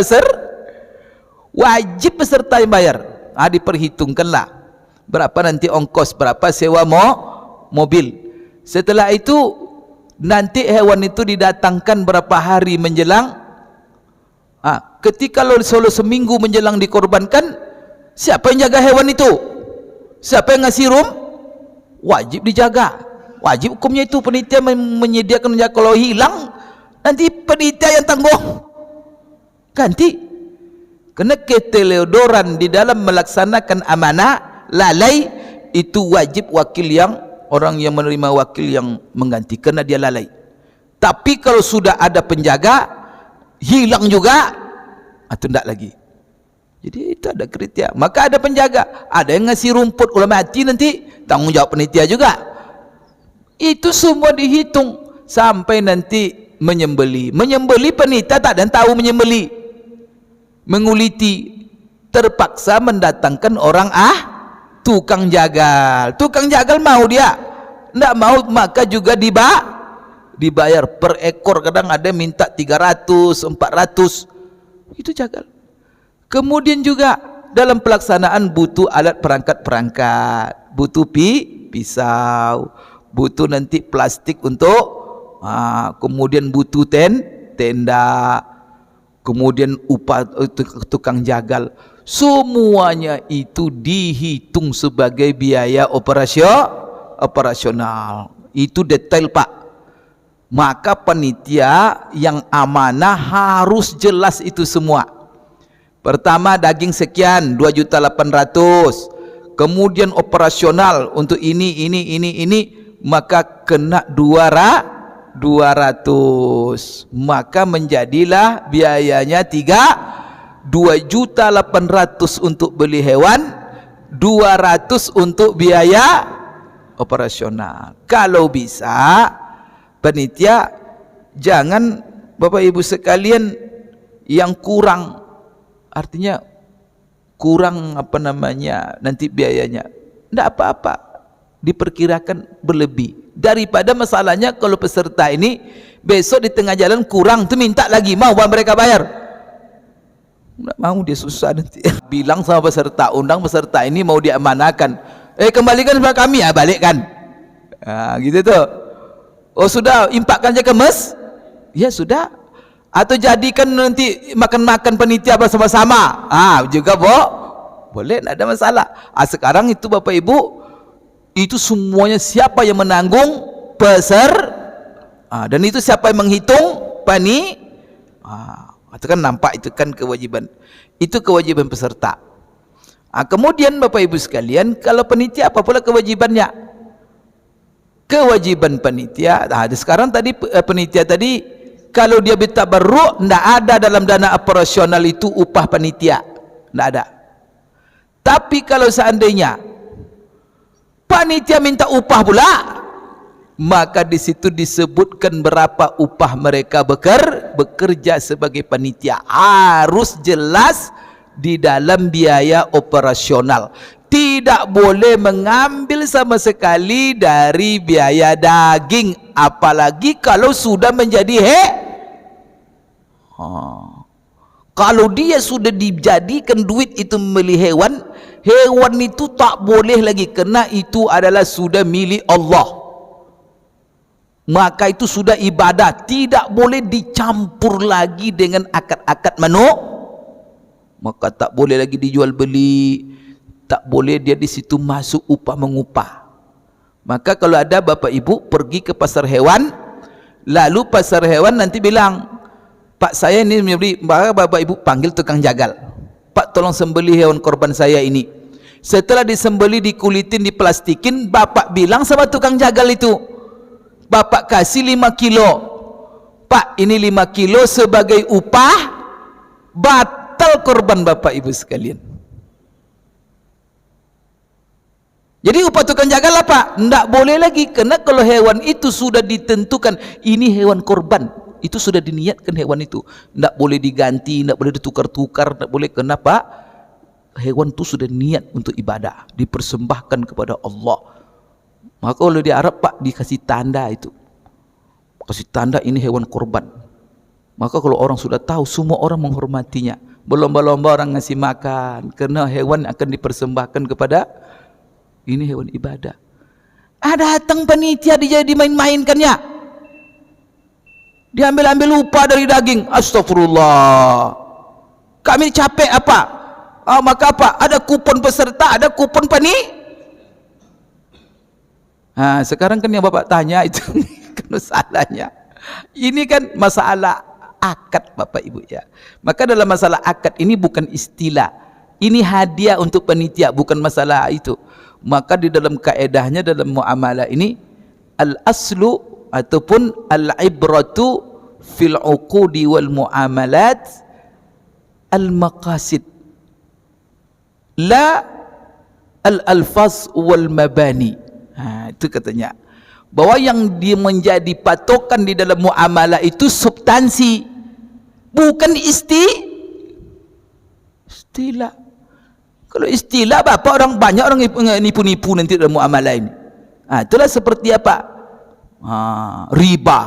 wajib peserta yang bayar. Diperhitungkanlah berapa nanti ongkos, berapa sewa mobil. Setelah itu nanti hewan itu didatangkan berapa hari menjelang. Ketika solo seminggu menjelang dikorbankan, siapa yang jaga hewan itu? Siapa yang ngasih rum? Wajib dijaga. Wajib hukumnya itu panitia menyediakan menjaga. Kalau hilang, nanti panitia yang tanggung. Ganti. Kena keteledoran di dalam melaksanakan amanah, lalai, itu wajib wakil yang orang yang menerima wakil yang mengganti kerana dia lalai. Tapi kalau sudah ada penjaga hilang juga, itu tidak lagi. Jadi itu ada kriteria. Maka ada penjaga, ada yang ngasih rumput, kalau mati nanti tanggung jawab panitia juga. Itu semua dihitung sampai nanti menyembeli. Menyembeli panitia tak ada yang tahu menyembeli. Menguliti, terpaksa mendatangkan orang tukang jagal. Tukang jagal mau dia, tidak mau maka juga dibayar per ekor. Kadang ada minta 300, 400. Itu jagal. Kemudian juga dalam pelaksanaan butuh alat perangkat-perangkat, butuh pisau, butuh nanti plastik untuk kemudian butuh tenda, kemudian upah tukang jagal. Semuanya itu dihitung sebagai biaya operasional. Itu detail Pak. Maka panitia yang amanah harus jelas itu semua. Pertama daging sekian 2.800.000. Kemudian operasional untuk ini, maka kena 200. Maka menjadilah biayanya 2.800.000 untuk beli hewan, 200 untuk biaya operasional. Kalau bisa panitia jangan Bapak Ibu sekalian yang kurang, artinya kurang nanti biayanya tidak apa-apa, diperkirakan berlebih daripada masalahnya kalau peserta ini besok di tengah jalan kurang tu minta lagi, mau mereka bayar? Tidak mau, dia susah nanti. Bilang sama peserta, undang peserta ini mau diamanakan, kembalikan kepada kami, balikkan. Gitu tuh. Oh sudah, impakkan aja ke ya sudah. Atau jadikan nanti makan-makan panitia bersama-sama, juga boleh, tidak ada masalah. Sekarang itu Bapak Ibu, itu semuanya siapa yang menanggung? Dan itu siapa yang menghitung? Itu kan nampak, itu kan kewajiban. Itu kewajiban peserta. Kemudian Bapak Ibu sekalian, kalau panitia apa pula kewajibannya? Kewajiban panitia, sekarang tadi panitia tadi kalau dia bertabarruk, tidak ada dalam dana operasional itu upah panitia, tidak ada. Tapi kalau seandainya panitia minta upah pula, maka di situ disebutkan berapa upah mereka bekerja sebagai panitia. Harus jelas di dalam biaya operasional. Tidak boleh mengambil sama sekali dari biaya daging, apalagi kalau sudah menjadi kalau dia sudah dijadikan duit itu membeli hewan, hewan itu tak boleh lagi, karena itu adalah sudah milik Allah. Maka itu sudah ibadah, tidak boleh dicampur lagi dengan akad-akad maka tak boleh lagi dijual beli, tak boleh dia di situ masuk upah mengupah. Maka kalau ada bapak ibu pergi ke pasar hewan, lalu pasar hewan nanti bilang, Pak saya ini membeli, maka bapak ibu panggil tukang jagal, Pak tolong sembelih hewan korban saya ini. Setelah disembelih, dikulitin, diplastikin, bapak bilang sama tukang jagal itu, bapak kasih 5 kilo, Pak ini 5 kilo sebagai upah, batal korban bapak ibu sekalian. Jadi upah tukang jagal apa? Tidak boleh lagi, karena kalau hewan itu sudah ditentukan ini hewan korban, itu sudah diniatkan hewan itu, tidak boleh diganti, tidak boleh ditukar-tukar, tidak boleh. Kenapa? Hewan itu sudah niat untuk ibadah, dipersembahkan kepada Allah. Maka kalau di Arab Pak dikasih tanda itu, kasih tanda ini hewan korban. Maka kalau orang sudah tahu, semua orang menghormatinya, berlomba-lomba orang ngasih makan, karena hewan akan dipersembahkan kepada ini hewan ibadah. Ada datang panitia dia dimain-mainkannya, diambil-ambil upah dari daging. Astagfirullah, kami capek apa? Maka apa? Ada kupon peserta, ada kupon sekarang kan yang bapak tanya itu kan masalahnya ini kan masalah akad bapak ibu ya. Maka dalam masalah akad ini bukan istilah, ini hadiah untuk panitia, bukan masalah itu. Maka di dalam kaedahnya dalam muamalah ini, al-aslu ataupun al-ibratu fil uqudi wal muamalat al-maqasid la al-alfaz wal mabani. Itu katanya, bahwa yang dia menjadi patokan di dalam muamalah itu substansi, bukan istilah. Kalau istilah bapak, banyak orang nipu-nipu nanti dalam muamalah ini. Itulah seperti apa? Riba.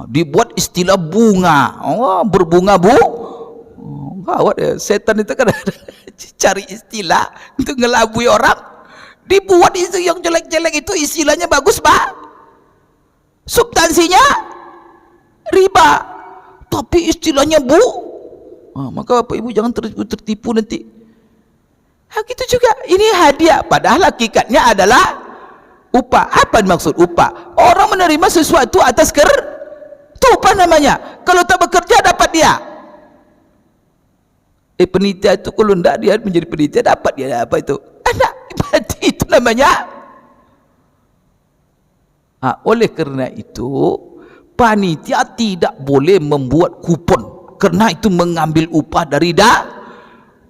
Dibuat istilah bunga. Berbunga gawat ya. Setan itu kan cari istilah untuk ngelabui orang. Dibuat itu yang jelek-jelek itu istilahnya bagus Pak. Substansinya riba, tapi istilahnya maka bapak ibu jangan tertipu nanti. Gitu juga, ini hadiah, padahal hakikatnya adalah upah. Apa maksud upah? Orang menerima sesuatu atas itu upah namanya. Kalau tak bekerja dapat dia. Penitia itu kalau tidak dia menjadi penitia dapat dia apa itu? Anak, berarti itu namanya. Oleh kerana itu panitia tidak boleh membuat kupon, karena itu mengambil upah dari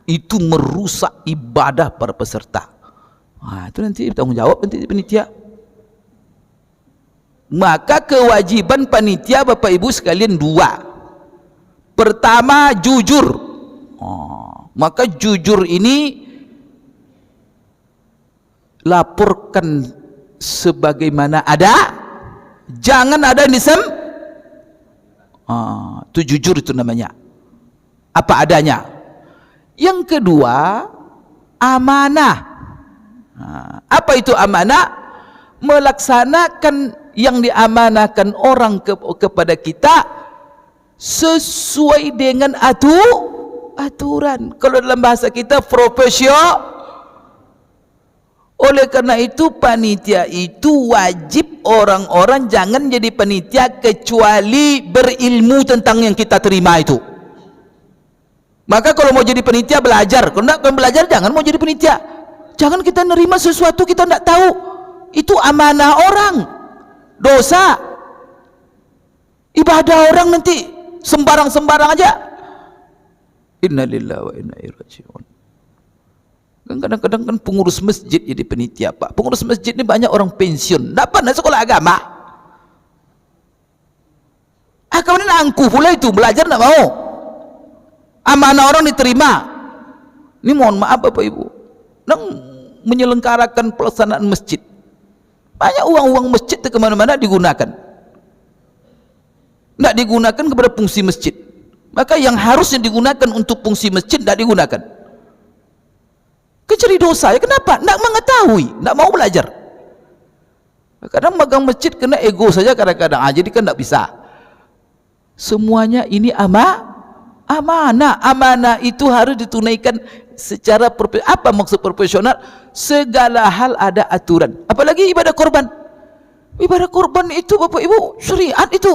itu merusak ibadah para peserta. Itu nanti tanggung jawab nanti panitia. Maka kewajiban panitia bapak ibu sekalian 2. Pertama, jujur. Maka jujur ini laporkan sebagaimana ada, jangan ada itu jujur, itu namanya apa adanya. Yang kedua, amanah. Apa itu amanah? Melaksanakan yang diamanahkan orang kepada kita sesuai dengan aturan. Kalau dalam bahasa kita profesional. Oleh karena itu panitia itu wajib orang-orang jangan jadi panitia kecuali berilmu tentang yang kita terima itu. Maka kalau mau jadi penitia belajar, kalau tidak belajar jangan mau jadi penitia. Jangan kita nerima sesuatu kita tidak tahu, itu amanah orang, dosa, ibadah orang nanti sembarang-sembarang aja. Innalillahi wa inna ilaihi raji'un. Kan kadang-kadang kan pengurus masjid jadi penitia, Pak. Pengurus masjid ni banyak orang pensiun, tak pernah sekolah agama. Kemudian angkuh pula itu, belajar tak mau. Amanah orang diterima. Ini mohon maaf Bapak Ibu, nang menyelenggarakan pelaksanaan masjid, banyak uang-uang masjid itu kemana-mana digunakan, tidak digunakan kepada fungsi masjid. Maka yang harusnya digunakan untuk fungsi masjid tidak digunakan. Kecari dosa, ya kenapa? Tidak mengetahui, tidak mau belajar. Kadang magang masjid kena ego saja kadang-kadang, jadi kan tidak bisa. Semuanya ini amanah. Amanah itu harus ditunaikan secara apa maksud profesional? Segala hal ada aturan. Apalagi ibadah korban. Ibadah korban itu Bapak Ibu, syariat itu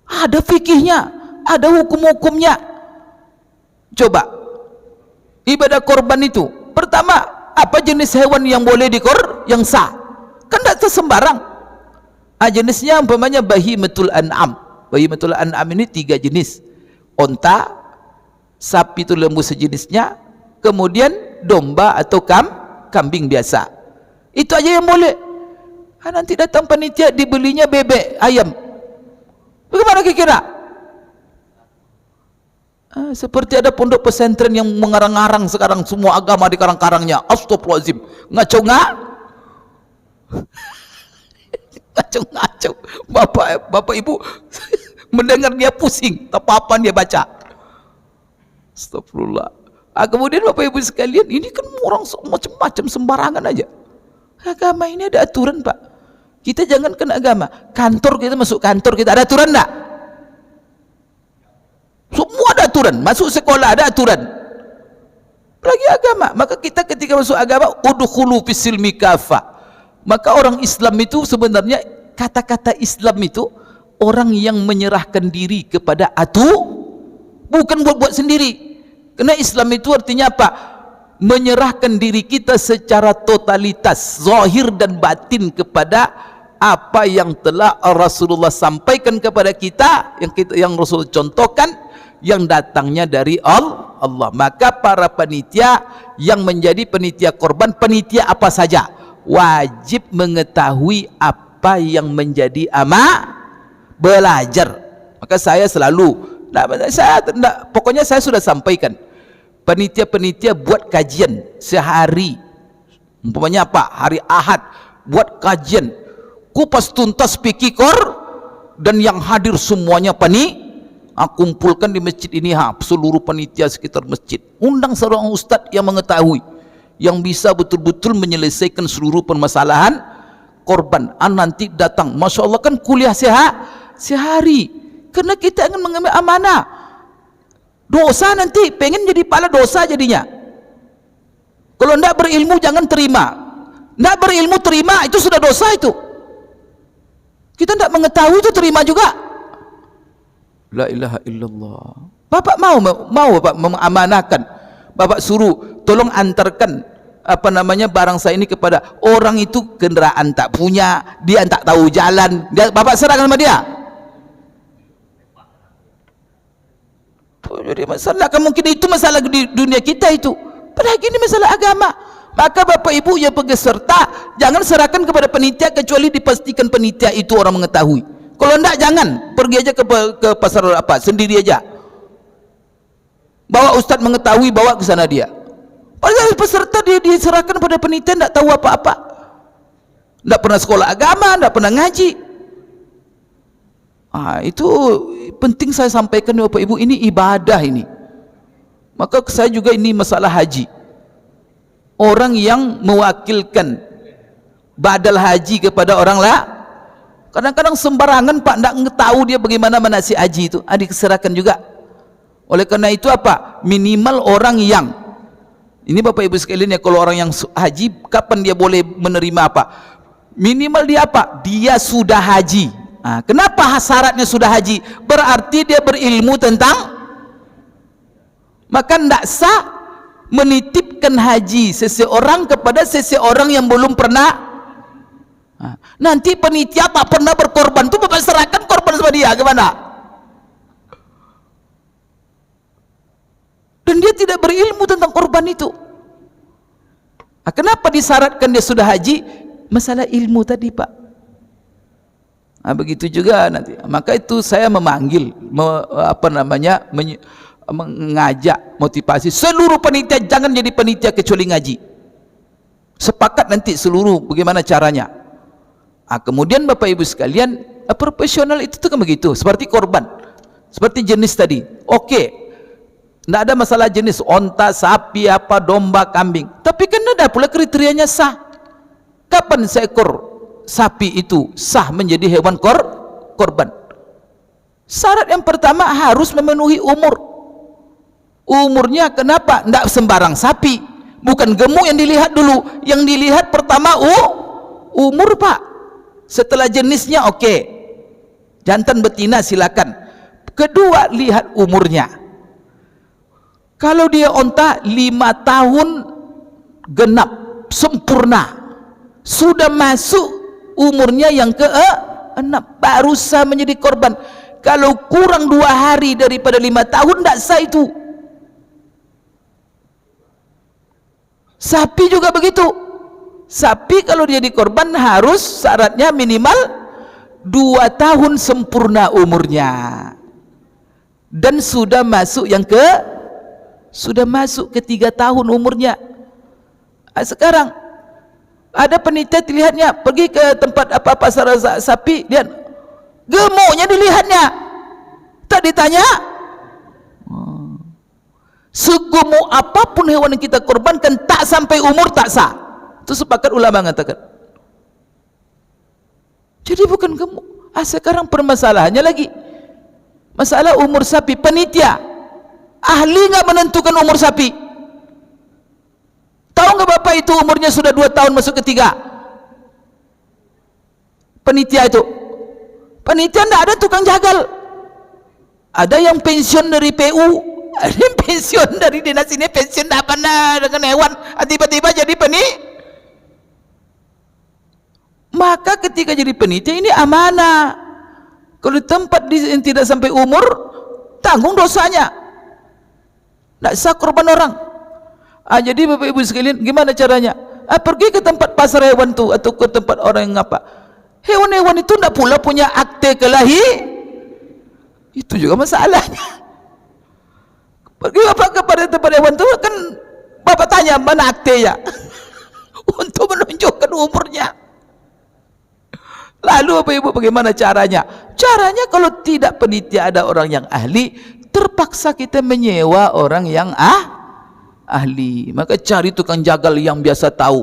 ada fikihnya, ada hukum-hukumnya. Coba ibadah korban itu, pertama, apa jenis hewan yang boleh yang sah? Kan tidak sembarang. Jenisnya umpamanya bahimatul an'am. Bahimatul an'am ini 3 jenis. Onta, sapi itu lembu sejenisnya, kemudian domba atau kambing biasa. Itu aja yang boleh. Nanti datang panitia dibelinya bebek, ayam. Bagaimana kira-kira? Seperti ada pondok pesantren yang mengarang-arang sekarang semua agama di karang-karangnya. Astagfirullahaladzim, ngaco. Bapak Ibu mendengar dia pusing, tak apa-apa dia baca. Astagfirullah. Kemudian Bapak Ibu sekalian, ini kan orang macam-macam sembarangan aja. Agama ini ada aturan Pak. Kita jangan kena agama. Kantor kita, masuk kantor kita ada aturan enggak? Semua ada aturan. Masuk sekolah ada aturan. Lagi agama. Maka kita ketika masuk agama, udkhulu fis-silmi kafah. Maka orang Islam itu sebenarnya, kata-kata Islam itu orang yang menyerahkan diri kepada bukan buat-buat sendiri. Karena Islam itu artinya apa? Menyerahkan diri kita secara totalitas, zahir dan batin, kepada apa yang telah Rasulullah sampaikan kepada kita, yang Rasul contohkan, yang datangnya dari Allah. Maka para panitia yang menjadi panitia korban, panitia apa saja, wajib mengetahui apa yang menjadi belajar. Maka saya selalu, pokoknya saya sudah sampaikan, panitia-panitia buat kajian sehari, umpamanya apa, hari Ahad buat kajian kupas tuntas fikih dan yang hadir semuanya kumpulkan di masjid ini, seluruh panitia sekitar masjid, undang seorang ustadz yang mengetahui, yang bisa betul-betul menyelesaikan seluruh permasalahan korban. Nanti datang, Masya Allah, kan kuliah sehari, karena kita ingin mengambil amanah. Dosa nanti pengen jadi pala dosa jadinya. Kalau tidak berilmu jangan terima, tidak berilmu terima, itu sudah dosa itu. Kita tidak mengetahui itu terima juga. La ilaha illallah. Bapak mau Bapak mengamanahkan, Bapak suruh tolong antarkan barang saya ini kepada orang itu, kendaraan tak punya, dia tak tahu jalan, Bapak serahkan sama dia. Jadi masalah, mungkin itu masalah di dunia kita itu, padahal ini masalah agama. Maka Bapak Ibu yang peserta jangan serahkan kepada penitia kecuali dipastikan penitia itu orang mengetahui. Kalau enggak jangan, pergi aja ke pasar sendiri aja, bawa ustadz mengetahui, bawa ke sana dia. Padahal peserta dia diserahkan pada penitia, enggak tahu apa-apa, enggak pernah sekolah agama, enggak pernah ngaji. Itu penting saya sampaikan Bapak Ibu, ini ibadah ini. Maka saya juga ini masalah haji, orang yang mewakilkan badal haji kepada orang kadang-kadang sembarangan Pak, tidak tahu dia bagaimana manasik haji itu, diserahkan juga. Oleh karena itu minimal orang yang ini Bapak Ibu sekalian ya, kalau orang yang haji, kapan dia boleh menerima minimal dia dia sudah haji. Kenapa syaratnya sudah haji? Berarti dia berilmu tentang, maka tidak sah menitipkan haji seseorang kepada seseorang yang belum pernah. Nanti penitia tak pernah berkorban itu, Bapak serahkan korban sama dia, gimana? Dan dia tidak berilmu tentang korban itu. Kenapa disyaratkan dia sudah haji? Masalah ilmu tadi, Pak. Begitu juga nanti. Maka itu saya memanggil mengajak motivasi seluruh panitia, jangan jadi panitia kecuali ngaji. Sepakat nanti seluruh bagaimana caranya. Kemudian Bapak Ibu sekalian, profesional itu kan begitu, seperti korban, seperti jenis tadi. Oke, tidak ada masalah jenis onta, sapi, apa, domba, kambing. Tapi kan ada pula kriterianya sah. Kapan seekor sapi itu sah menjadi hewan korban? Syarat yang pertama harus memenuhi umur. Umurnya kenapa? Tidak sembarang sapi, bukan gemuk yang dilihat dulu. Yang dilihat pertama umur, Pak. Setelah jenisnya oke, jantan betina silakan. Kedua, lihat umurnya. Kalau dia onta 5 tahun genap sempurna, sudah masuk umurnya yang ke-6, baru sah menjadi korban. Kalau kurang 2 hari daripada 5 tahun, tidak sah itu. Sapi juga begitu. Sapi kalau dia dikorban harus syaratnya minimal 2 tahun sempurna umurnya, dan sudah masuk ke 3 tahun umurnya. Sekarang ada penitia dilihatnya, pergi ke tempat apa-apa sapi, lihat gemuknya dilihatnya, tak ditanya. Segemuk apapun hewan yang kita korbankan, tak sampai umur tak sah. Itu sepakat ulama mengatakan. Jadi bukan gemuk. Sekarang permasalahannya lagi masalah umur sapi. Penitia ahli nggak menentukan umur sapi? Tahu nggak Bapak itu umurnya sudah 2 tahun masuk ke 3? Penitia itu, penitia tidak ada tukang jagal. Ada yang pensiun dari PU, ada yang pensiun dari dinas ini, pensiun tidak pernah dengan hewan, tiba-tiba jadi Maka ketika jadi penitia ini amanah. Kalau di tempat yang tidak sampai umur, tanggung dosanya, tidak sah korban orang. Jadi Bapak Ibu sekalian, gimana caranya? Pergi ke tempat pasar hewan tu, atau ke tempat orang yang apa, hewan-hewan itu tidak pula punya akte kelahiran. Itu juga masalahnya. Pergi Bapak kepada tempat hewan tu, kan Bapak tanya mana akte ya untuk menunjukkan umurnya. Lalu Bapak Ibu bagaimana caranya? Caranya kalau tidak penitia ada orang yang ahli, terpaksa kita menyewa orang yang ahli. Maka cari tukang jagal yang biasa tahu.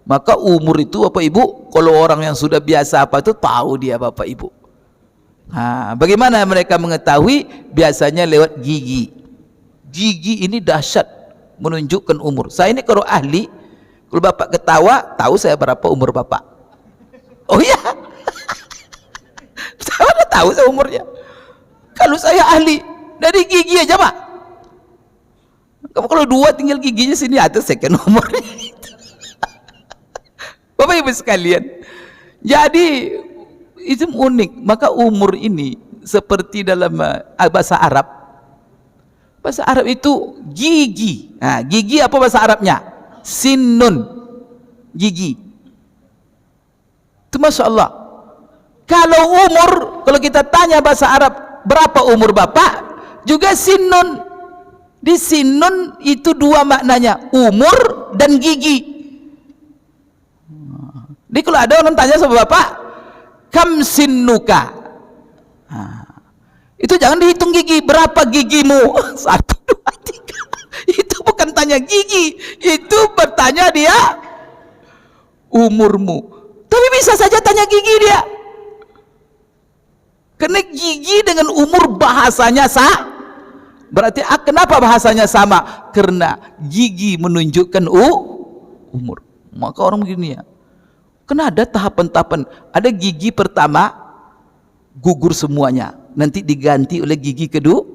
Maka umur itu Bapak Ibu, kalau orang yang sudah biasa apa itu tahu dia Bapak Ibu. Bagaimana mereka mengetahui? Biasanya lewat gigi. Gigi ini dahsyat menunjukkan umur. Saya ini kalau ahli, kalau Bapak ketawa, tahu saya berapa umur Bapak. Oh iya, saya udah tahu saya umurnya. Kalau saya ahli, dari gigi aja Pak. Kalau 2 tinggal giginya sini atas second umurnya. Bapak Ibu sekalian, jadi itu unik. Maka umur ini seperti dalam bahasa Arab. Bahasa Arab itu gigi. Gigi apa bahasa Arabnya? Sinnun, gigi. Itu Masya Allah. Kalau umur, kalau kita tanya bahasa Arab, berapa umur Bapak? Juga sinnun. Di sinnun itu 2 maknanya, umur dan gigi. Jadi kalau ada orang tanya sama Bapak, kam sinnuka, itu jangan dihitung gigi, berapa gigimu? 1, 2, 3. Itu bukan tanya gigi, itu bertanya dia umurmu. Tapi bisa saja tanya gigi dia, karena gigi dengan umur bahasanya berarti kenapa bahasanya sama? Karena gigi menunjukkan umur. Maka orang begini ya, karena ada tahapan-tahapan. Ada gigi pertama gugur semuanya, nanti diganti oleh gigi kedua.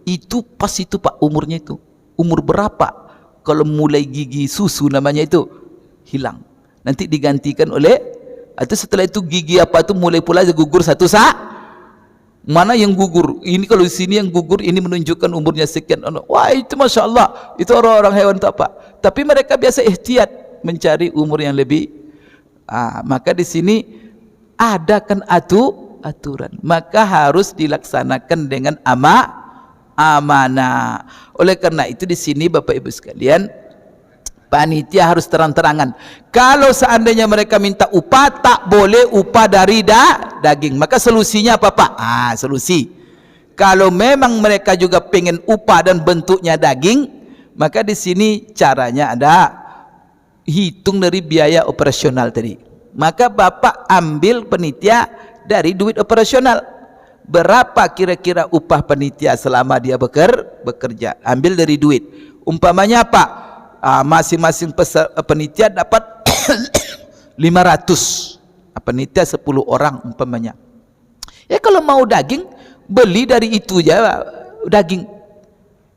Itu pas itu Pak umurnya itu. Umur berapa? Kalau mulai gigi susu namanya itu hilang, nanti digantikan oleh, atau setelah itu gigi apa itu mulai pula gugur satu mana yang gugur ini, kalau di sini yang gugur ini menunjukkan umurnya sekian. Wah itu Masya Allah, itu orang-orang hewan itu apa, tapi mereka biasa ihtiyat. mencari umur yang lebih. Maka di sini adakan aturan, maka harus dilaksanakan dengan amanah. Oleh karena itu di sini Bapak Ibu sekalian, panitia harus terang-terangan. Kalau seandainya mereka minta upah, tak boleh upah dari daging. Maka solusinya apa Pak? Solusi, kalau memang mereka juga pengen upah dan bentuknya daging, maka di sini caranya ada, hitung dari biaya operasional tadi. Maka Bapak ambil panitia dari duit operasional. Berapa kira-kira upah panitia selama dia bekerja? Ambil dari duit. Umpamanya apa? Masing-masing panitia dapat 500. Panitia 10 orang umpamanya. Ya kalau mau daging, beli dari itu ya daging.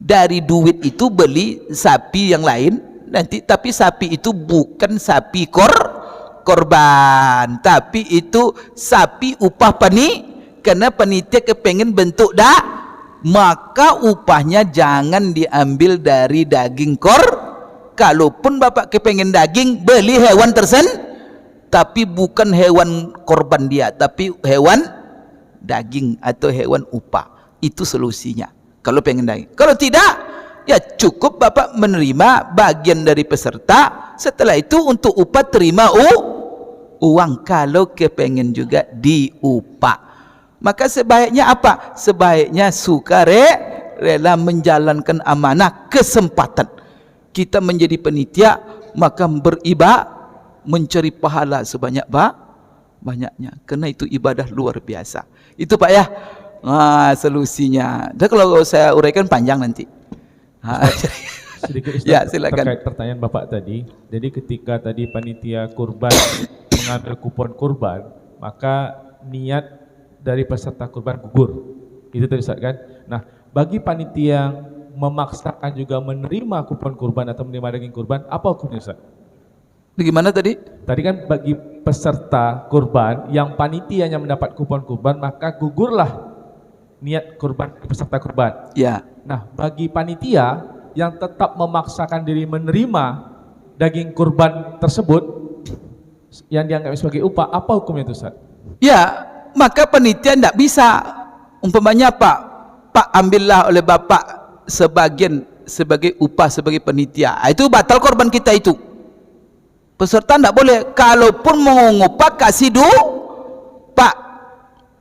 Dari duit itu beli sapi yang lain nanti, tapi sapi itu bukan sapi korban, tapi itu sapi upah karena panitia kepengen bentuk maka upahnya jangan diambil dari daging kalaupun Bapak kepengen daging, beli hewan tapi bukan hewan korban dia, tapi hewan daging atau hewan upah. Itu solusinya kalau pengen daging. Kalau tidak, ya cukup Bapak menerima bagian dari peserta, setelah itu untuk upah terima uang kalau kepengen juga diupah. Maka sebaiknya apa? Sebaiknya rela menjalankan amanah kesempatan kita menjadi panitia, maka mencari pahala banyaknya, karena itu ibadah luar biasa. Itu Pak ya, solusinya. Dan kalau saya uraikan panjang nanti. Sedikit ya, silakan. Terkait pertanyaan Bapak tadi, jadi ketika tadi panitia kurban mengambil kupon kurban, maka niat dari peserta kurban gugur. Itu tadi Ustaz kan? Nah, bagi panitia yang memaksakan juga menerima kupon kurban atau menerima daging kurban, apa hukumnya Ustaz? Bagaimana tadi? Tadi kan bagi peserta kurban yang panitianya mendapat kupon kurban, maka gugurlah niat kurban peserta kurban. Ya. Nah, bagi panitia yang tetap memaksakan diri menerima daging kurban tersebut yang dianggap sebagai upah, apa hukumnya itu Ustaz? Ya, maka panitia tidak bisa. Umpamanya Pak ambillah oleh Bapak sebagian sebagai upah sebagai panitia. Itu batal korban kita itu. Peserta tidak boleh. Kalaupun mau ngupah, kasih Pak,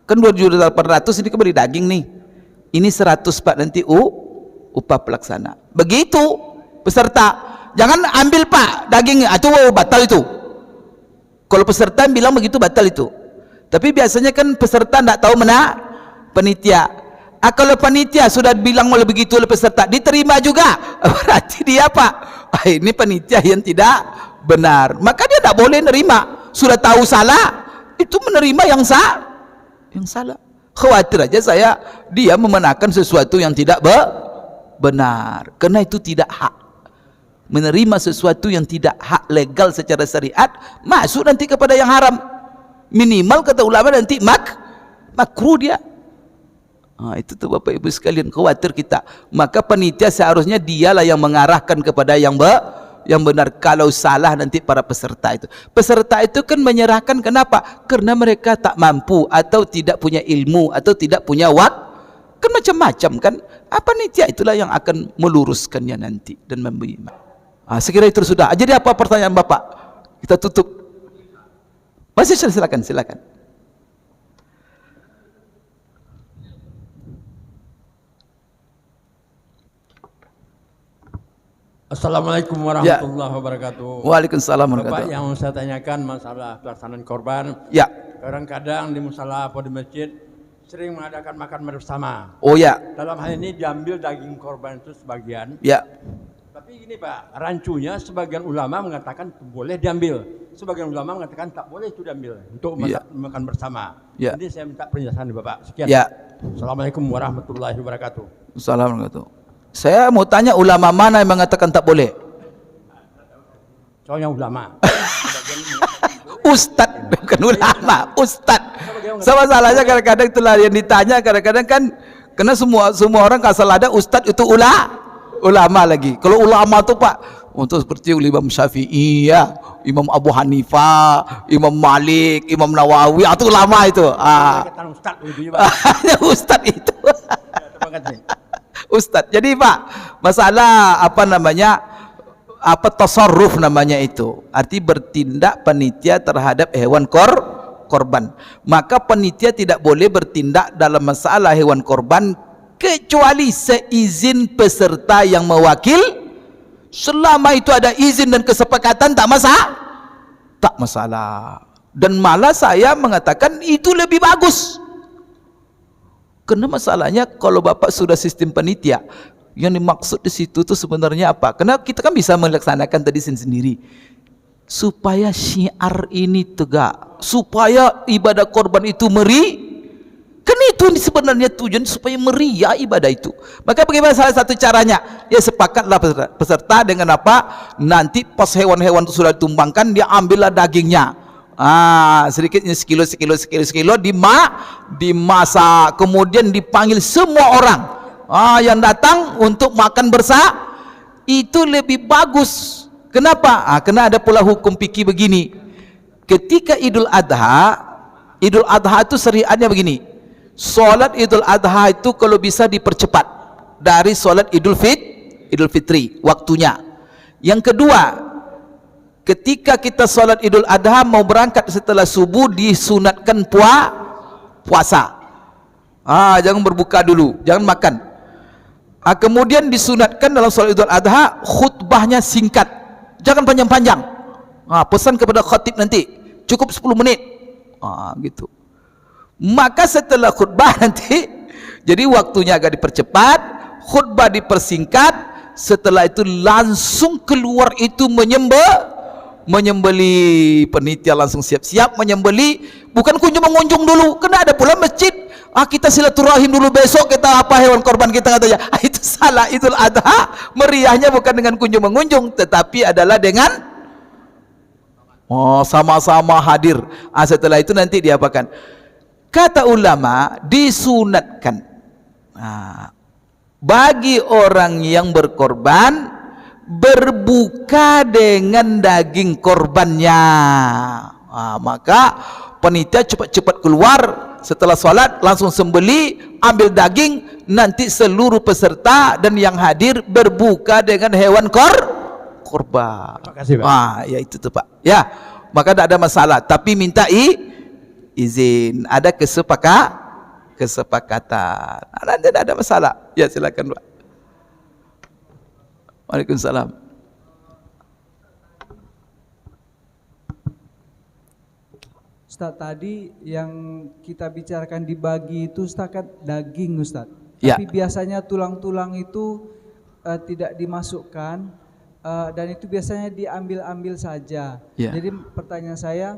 kan 2.800.000 ini kembali daging nih. Ini 100 Pak, nanti upah pelaksana. Begitu peserta. Jangan ambil Pak daging, itu batal itu. Kalau peserta bilang begitu, batal itu. Tapi biasanya kan peserta tidak tahu mana panitia. Kalau panitia sudah bilang oleh begitu oleh peserta, diterima juga, berarti dia Pak, ini panitia yang tidak benar. Maka dia tidak boleh nerima. Sudah tahu salah, itu menerima yang salah. Khawatir aja dia memenangkan sesuatu yang tidak benar, karena itu tidak hak. Menerima sesuatu yang tidak hak legal secara syariat, masuk nanti kepada yang haram. Minimal kata ulama nanti makruh dia. Itu tuh Bapak Ibu sekalian, khawatir kita. Maka panitia seharusnya dialah yang mengarahkan kepada yang benar. Kalau salah nanti para peserta itu. Peserta itu kan menyerahkan, kenapa? Karena mereka tak mampu atau tidak punya ilmu atau tidak punya waktu. Kan macam-macam kan. Panitia itulah yang akan meluruskannya nanti dan memberi. Sekira itu sudah. Jadi apa pertanyaan Bapak? Kita tutup. Masih silakan. Assalamualaikum warahmatullahi wabarakatuh. Waalaikumsalam Bapak, yang saya tanyakan masalah pelaksanaan korban. Ya. Kadang-kadang di musala atau di masjid sering mengadakan makan bersama. Oh ya. Dalam hal ini diambil daging korban itu sebagian. Ya. Tapi ini Pak, rancunya sebagian ulama mengatakan boleh diambil, sebagian ulama mengatakan tak boleh itu diambil untuk makan bersama. Ya. Jadi saya minta penjelasan dari Bapak. Sekian. Ya. Assalamualaikum warahmatullahi wabarakatuh. Assalamualaikum. Saya mau tanya, ulama mana yang mengatakan tak boleh? Soalnya ulama. Ustadz, bukan ulama, Ustadz. Sama salahnya kadang-kadang itulah yang ditanya, kadang-kadang kan karena semua orang asal ada Ustadz itu ulama lagi. Kalau ulama tuh Pak, Untuk seperti Imam Syafi'i, ya, Imam Abu Hanifah, Imam Malik, Imam Nawawi, itu ulama itu. Kata Ustaz itu, Pak. Ustaz itu. Ya, terima kasih. Ustaz. Jadi Pak, masalah apa namanya? Apa tasarruf namanya itu? Arti bertindak panitia terhadap hewan korban. Maka panitia tidak boleh bertindak dalam masalah hewan korban kecuali seizin peserta yang mewakil. Selama itu ada izin dan kesepakatan tak masalah. Dan malah saya mengatakan itu lebih bagus. Karena masalahnya kalau Bapak sudah sistem panitia, yang dimaksud di situ tuh sebenarnya apa? Karena kita kan bisa melaksanakan tadi sendiri. Supaya syiar ini tegak, supaya ibadah korban itu meri. Kan itu sebenarnya tujuan supaya meriah ibadah itu. Maka bagaimana salah satu caranya? Ya sepakatlah peserta dengan apa? Nanti pas hewan-hewan itu sudah ditumbangkan, dia ambillah dagingnya. Sedikitnya sekilo dimasak, kemudian dipanggil semua orang yang datang untuk makan bersama. Itu lebih bagus. Kenapa? Karena ada pula hukum fikih begini. Ketika Idul Adha itu syariatnya begini. Solat Idul Adha itu kalau bisa dipercepat dari solat Idul Fitri waktunya. Yang kedua, ketika kita solat Idul Adha mau berangkat setelah subuh disunatkan puasa. Jangan berbuka dulu, jangan makan. Kemudian disunatkan dalam solat Idul Adha khutbahnya singkat, jangan panjang-panjang. Pesan kepada khatib nanti cukup 10 menit. Gitu. Maka setelah khutbah nanti, jadi waktunya agak dipercepat, khutbah dipersingkat, setelah itu langsung keluar itu menyembeli, penitia langsung siap-siap menyembeli, bukan kunjung-mengunjung dulu, karena ada pula masjid, kita silaturahim dulu, besok kita apa hewan korban kita katanya. Itu salah. Idul Adha meriahnya bukan dengan kunjung-mengunjung, tetapi adalah dengan sama-sama hadir. Setelah itu nanti diapakan? Kata ulama disunatkan bagi orang yang berkorban berbuka dengan daging korbannya. Maka panitia cepat-cepat keluar setelah sholat, langsung sembeli, ambil daging, nanti seluruh peserta dan yang hadir berbuka dengan hewan korban. Terima kasih, Pak. Ya itu tuh Pak. Ya, maka tidak ada masalah, tapi minta izin, ada kesepakatan. Nanti tidak ada masalah. Ya silakan Pak. Waalaikumsalam. Ustaz, tadi yang kita bicarakan dibagi itu setakat daging Ustaz. Ya. Tapi biasanya tulang-tulang itu tidak dimasukkan dan itu biasanya diambil-ambil saja. Ya. Jadi pertanyaan saya,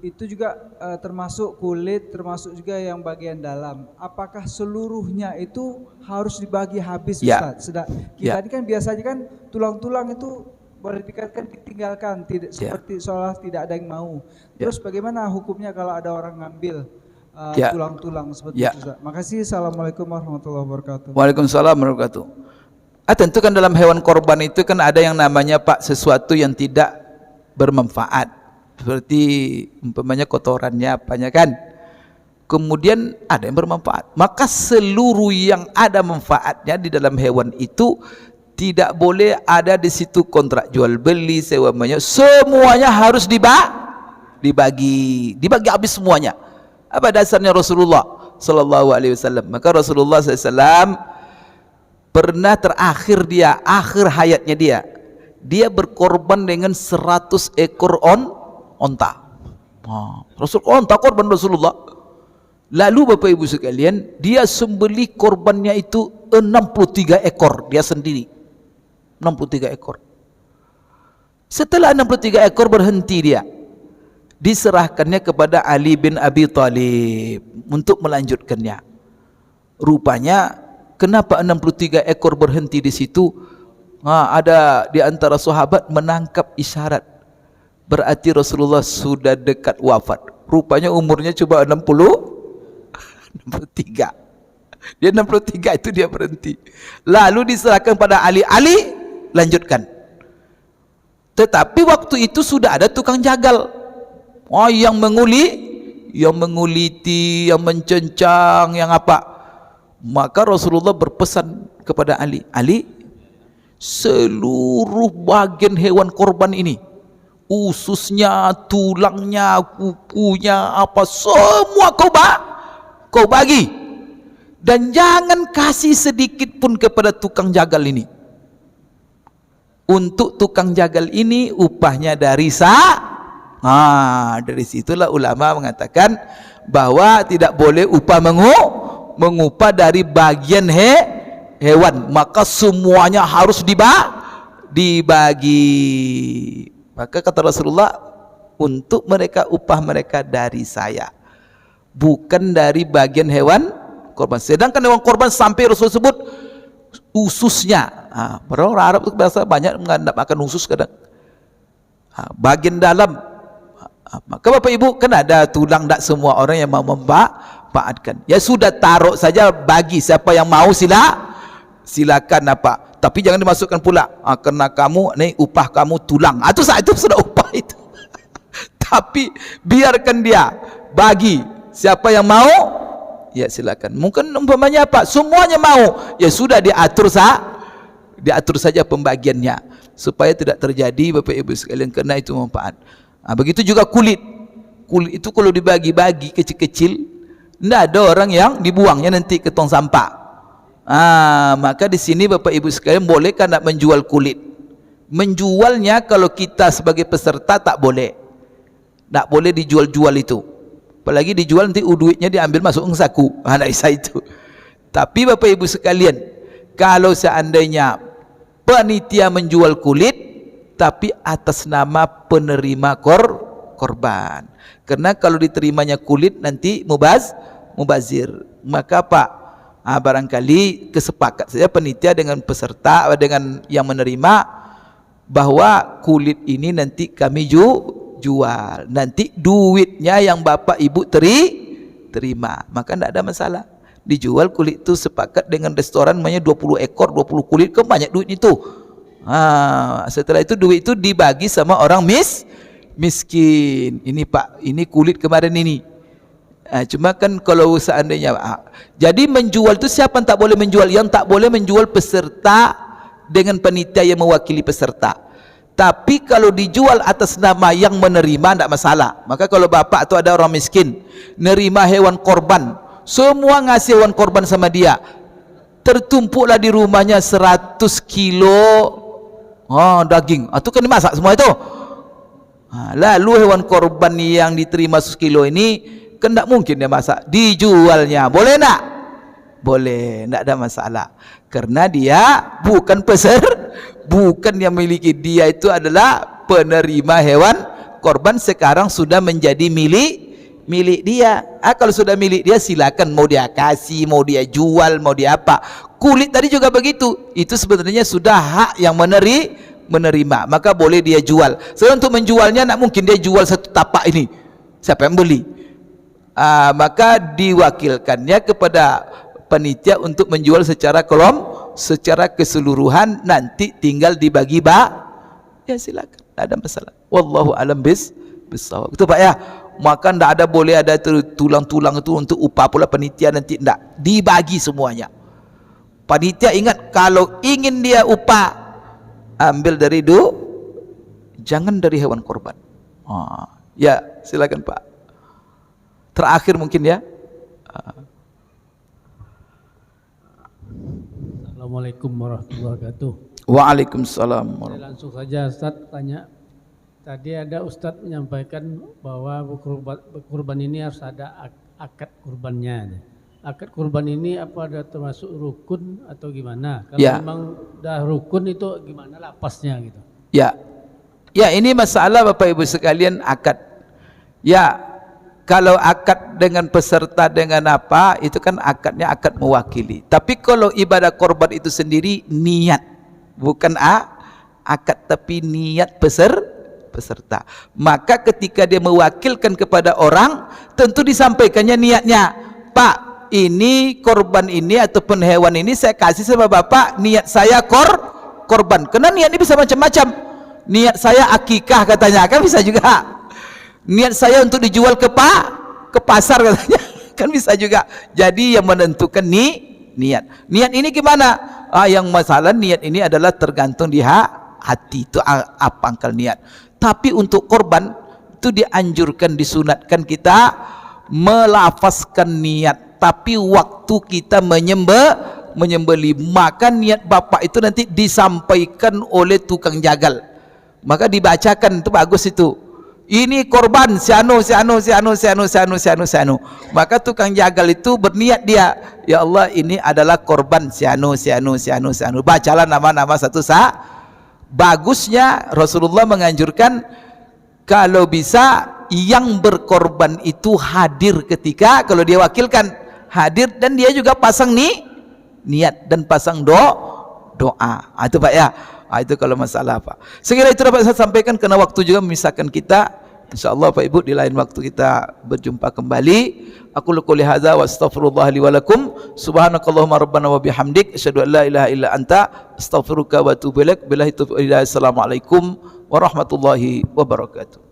itu juga termasuk kulit, termasuk juga yang bagian dalam. Apakah seluruhnya itu harus dibagi habis Ustaz? Kita ini kan biasanya kan tulang-tulang itu boleh dikatakan ditinggalkan, tidak seperti seolah tidak ada yang mau. Terus bagaimana hukumnya kalau ada orang ngambil tulang-tulang seperti itu Ustaz? Makasih. Assalamualaikum warahmatullahi wabarakatuh. Waalaikumsalam warahmatullahi wabarakatuh. Tentu kan dalam hewan korban itu kan ada yang namanya Pak sesuatu yang tidak bermanfaat. Seperti umpamanya kotorannya apanya kan, kemudian ada yang bermanfaat. Maka seluruh yang ada manfaatnya di dalam hewan itu tidak boleh ada di situ kontrak jual beli, sewa menyewa, semuanya harus dibagi habis semuanya. Apa dasarnya Rasulullah sallallahu alaihi wasallam? Maka Rasulullah SAW pernah akhir hayatnya dia berkorban dengan 100 ekor onta. Onta korban Rasulullah. Lalu Bapak Ibu sekalian, dia sembeli korbannya itu 63 ekor dia sendiri. 63 ekor. Setelah 63 ekor berhenti dia. Diserahkannya kepada Ali bin Abi Thalib untuk melanjutkannya. Rupanya kenapa 63 ekor berhenti di situ? Ada di antara sahabat menangkap isyarat. Berarti Rasulullah sudah dekat wafat. Rupanya umurnya cuma 63. Dia 63 itu dia berhenti. Lalu diserahkan pada Ali. Ali lanjutkan. Tetapi waktu itu sudah ada tukang jagal. Oh, yang menguliti, yang mencencang, yang apa. Maka Rasulullah berpesan kepada Ali, Ali, seluruh bagian hewan korban ini, ususnya, tulangnya, kukunya, apa, semua kau bagi, dan jangan kasih sedikit pun kepada tukang jagal ini. Untuk tukang jagal ini upahnya dari dari situlah ulama mengatakan bahwa tidak boleh upah mengupah dari bagian hewan, maka semuanya harus dibagi. Maka kata Rasulullah, untuk mereka upah mereka dari saya, bukan dari bagian hewan korban. Sedangkan hewan korban sampai Rasul sebut ususnya. Orang Arab itu biasa banyak menganggap makan usus kadang. Bagian dalam. Maka Bapak Ibu, kan ada tulang, tak semua orang yang mau memanfaatkan. Ya sudah, taruh saja, bagi siapa yang mau silakan apa. Tapi jangan dimasukkan pula. Karena kamu nih upah kamu tulang. Itu sudah upah itu. Tapi biarkan dia bagi siapa yang mau, ya silakan. Mungkin umpamanya apa? Semuanya mau. Ya sudah, diatur saja pembagiannya supaya tidak terjadi Bapak Ibu sekalian, karena itu manfaat. Begitu juga kulit itu kalau dibagi-bagi kecil-kecil, tidak ada orang yang dibuangnya nanti ke tong sampah. Maka di sini Bapak Ibu sekalian, boleh kan nak menjual kulit? Menjualnya kalau kita sebagai peserta tak boleh dijual-jual itu. Apalagi dijual nanti duitnya diambil masuk ke saku. Tak bisa itu. Tapi Bapak Ibu sekalian, kalau seandainya panitia menjual kulit tapi atas nama penerima korban, karena kalau diterimanya kulit nanti mubazir, maka apa? Barangkali kesepakat saja panitia dengan peserta, dengan yang menerima, bahwa kulit ini nanti kami jual, nanti duitnya yang Bapak Ibu terima, maka tidak ada masalah. Dijual kulit itu, sepakat dengan restoran namanya 20 ekor 20 kulit, kan banyak duit itu. Setelah itu duit itu dibagi sama orang miskin. Ini Pak, ini kulit kemarin ini. Cuma kan kalau seandainya jadi menjual itu, siapa yang tak boleh menjual? Yang tak boleh menjual peserta dengan panitia yang mewakili peserta. Tapi kalau dijual atas nama yang menerima, tidak masalah. Maka kalau bapak tu ada orang miskin nerima hewan korban, semua ngasih hewan korban sama dia, tertumpuklah di rumahnya 100 kilo daging, itu kan dimasak semua itu. Lalu hewan korban yang diterima 100 kilo ini kan tidak mungkin dia masak, dijualnya boleh tak? Boleh, tidak ada masalah, karena dia bukan bukan yang memiliki, dia itu adalah penerima hewan korban, sekarang sudah menjadi milik dia. Kalau sudah milik dia, silakan, mau dia kasih, mau dia jual, mau dia apa. Kulit tadi juga begitu, itu sebenarnya sudah hak yang menerima, maka boleh dia jual. Sekarang untuk menjualnya, nak mungkin dia jual satu tapak ini, siapa yang beli? Maka diwakilkannya kepada panitia untuk menjual secara secara keseluruhan, nanti tinggal dibagi ya silakan, tidak ada masalah. Wallahu alam bissawab. Itu Pak ya. Maka tidak ada boleh ada tulang-tulang itu untuk upah pula panitia, nanti tidak, dibagi semuanya. Panitia ingat, kalau ingin dia upah, ambil dari jangan dari hewan korban. Ya silakan Pak. Terakhir mungkin ya. Assalamualaikum warahmatullahi wabarakatuh. Waalaikumsalam. Langsung saja Ustaz tanya. Tadi ada Ustaz menyampaikan bahwa kurban ini harus ada akad kurbannya. Akad kurban ini apa ada termasuk rukun atau gimana? Kalau memang dah rukun itu gimana lapasnya gitu? Ya, ini masalah Bapak Ibu sekalian, akad. Ya, kalau akad dengan peserta dengan apa, itu kan akadnya akad mewakili. Tapi kalau ibadah korban itu sendiri niat, bukan akad, tapi niat peserta. Maka ketika dia mewakilkan kepada orang, tentu disampaikannya niatnya. Pak, ini korban ini ataupun hewan ini saya kasih sama Bapak, niat saya korban. Karena niat ini bisa macam-macam. niat saya akikah katanya, kan bisa juga. Niat saya untuk dijual ke pasar katanya, kan bisa juga. Jadi yang menentukan niat. Niat ini gimana? Yang masalah niat ini adalah tergantung di hati, itu apa angkal niat. Tapi untuk korban itu dianjurkan, disunatkan kita melafazkan niat, tapi waktu kita menyembelih, maka niat bapak itu nanti disampaikan oleh tukang jagal, maka dibacakan, itu bagus itu. Ini korban si anu, maka tukang jagal itu berniat dia, ya Allah ini adalah korban si anu, bacalah nama-nama satu bagusnya Rasulullah menganjurkan kalau bisa yang berkorban itu hadir ketika, kalau dia wakilkan hadir, dan dia juga pasang niat dan pasang doa. Itu Pak ya. Itu kalau masalah Pak. Sekiranya itu dapat saya sampaikan karena waktu juga memisahkan kita. Insyaallah Pak Ibu di lain waktu kita berjumpa kembali. Aku qouli hadza wa astaghfirullah li wa lakum. Subhanakallahumma rabbana wa bihamdik asyhadu an la ilaha illa anta astaghfiruka wa atubu ilaik. Billahi taufiq. Assalamualaikum warahmatullahi wabarakatuh.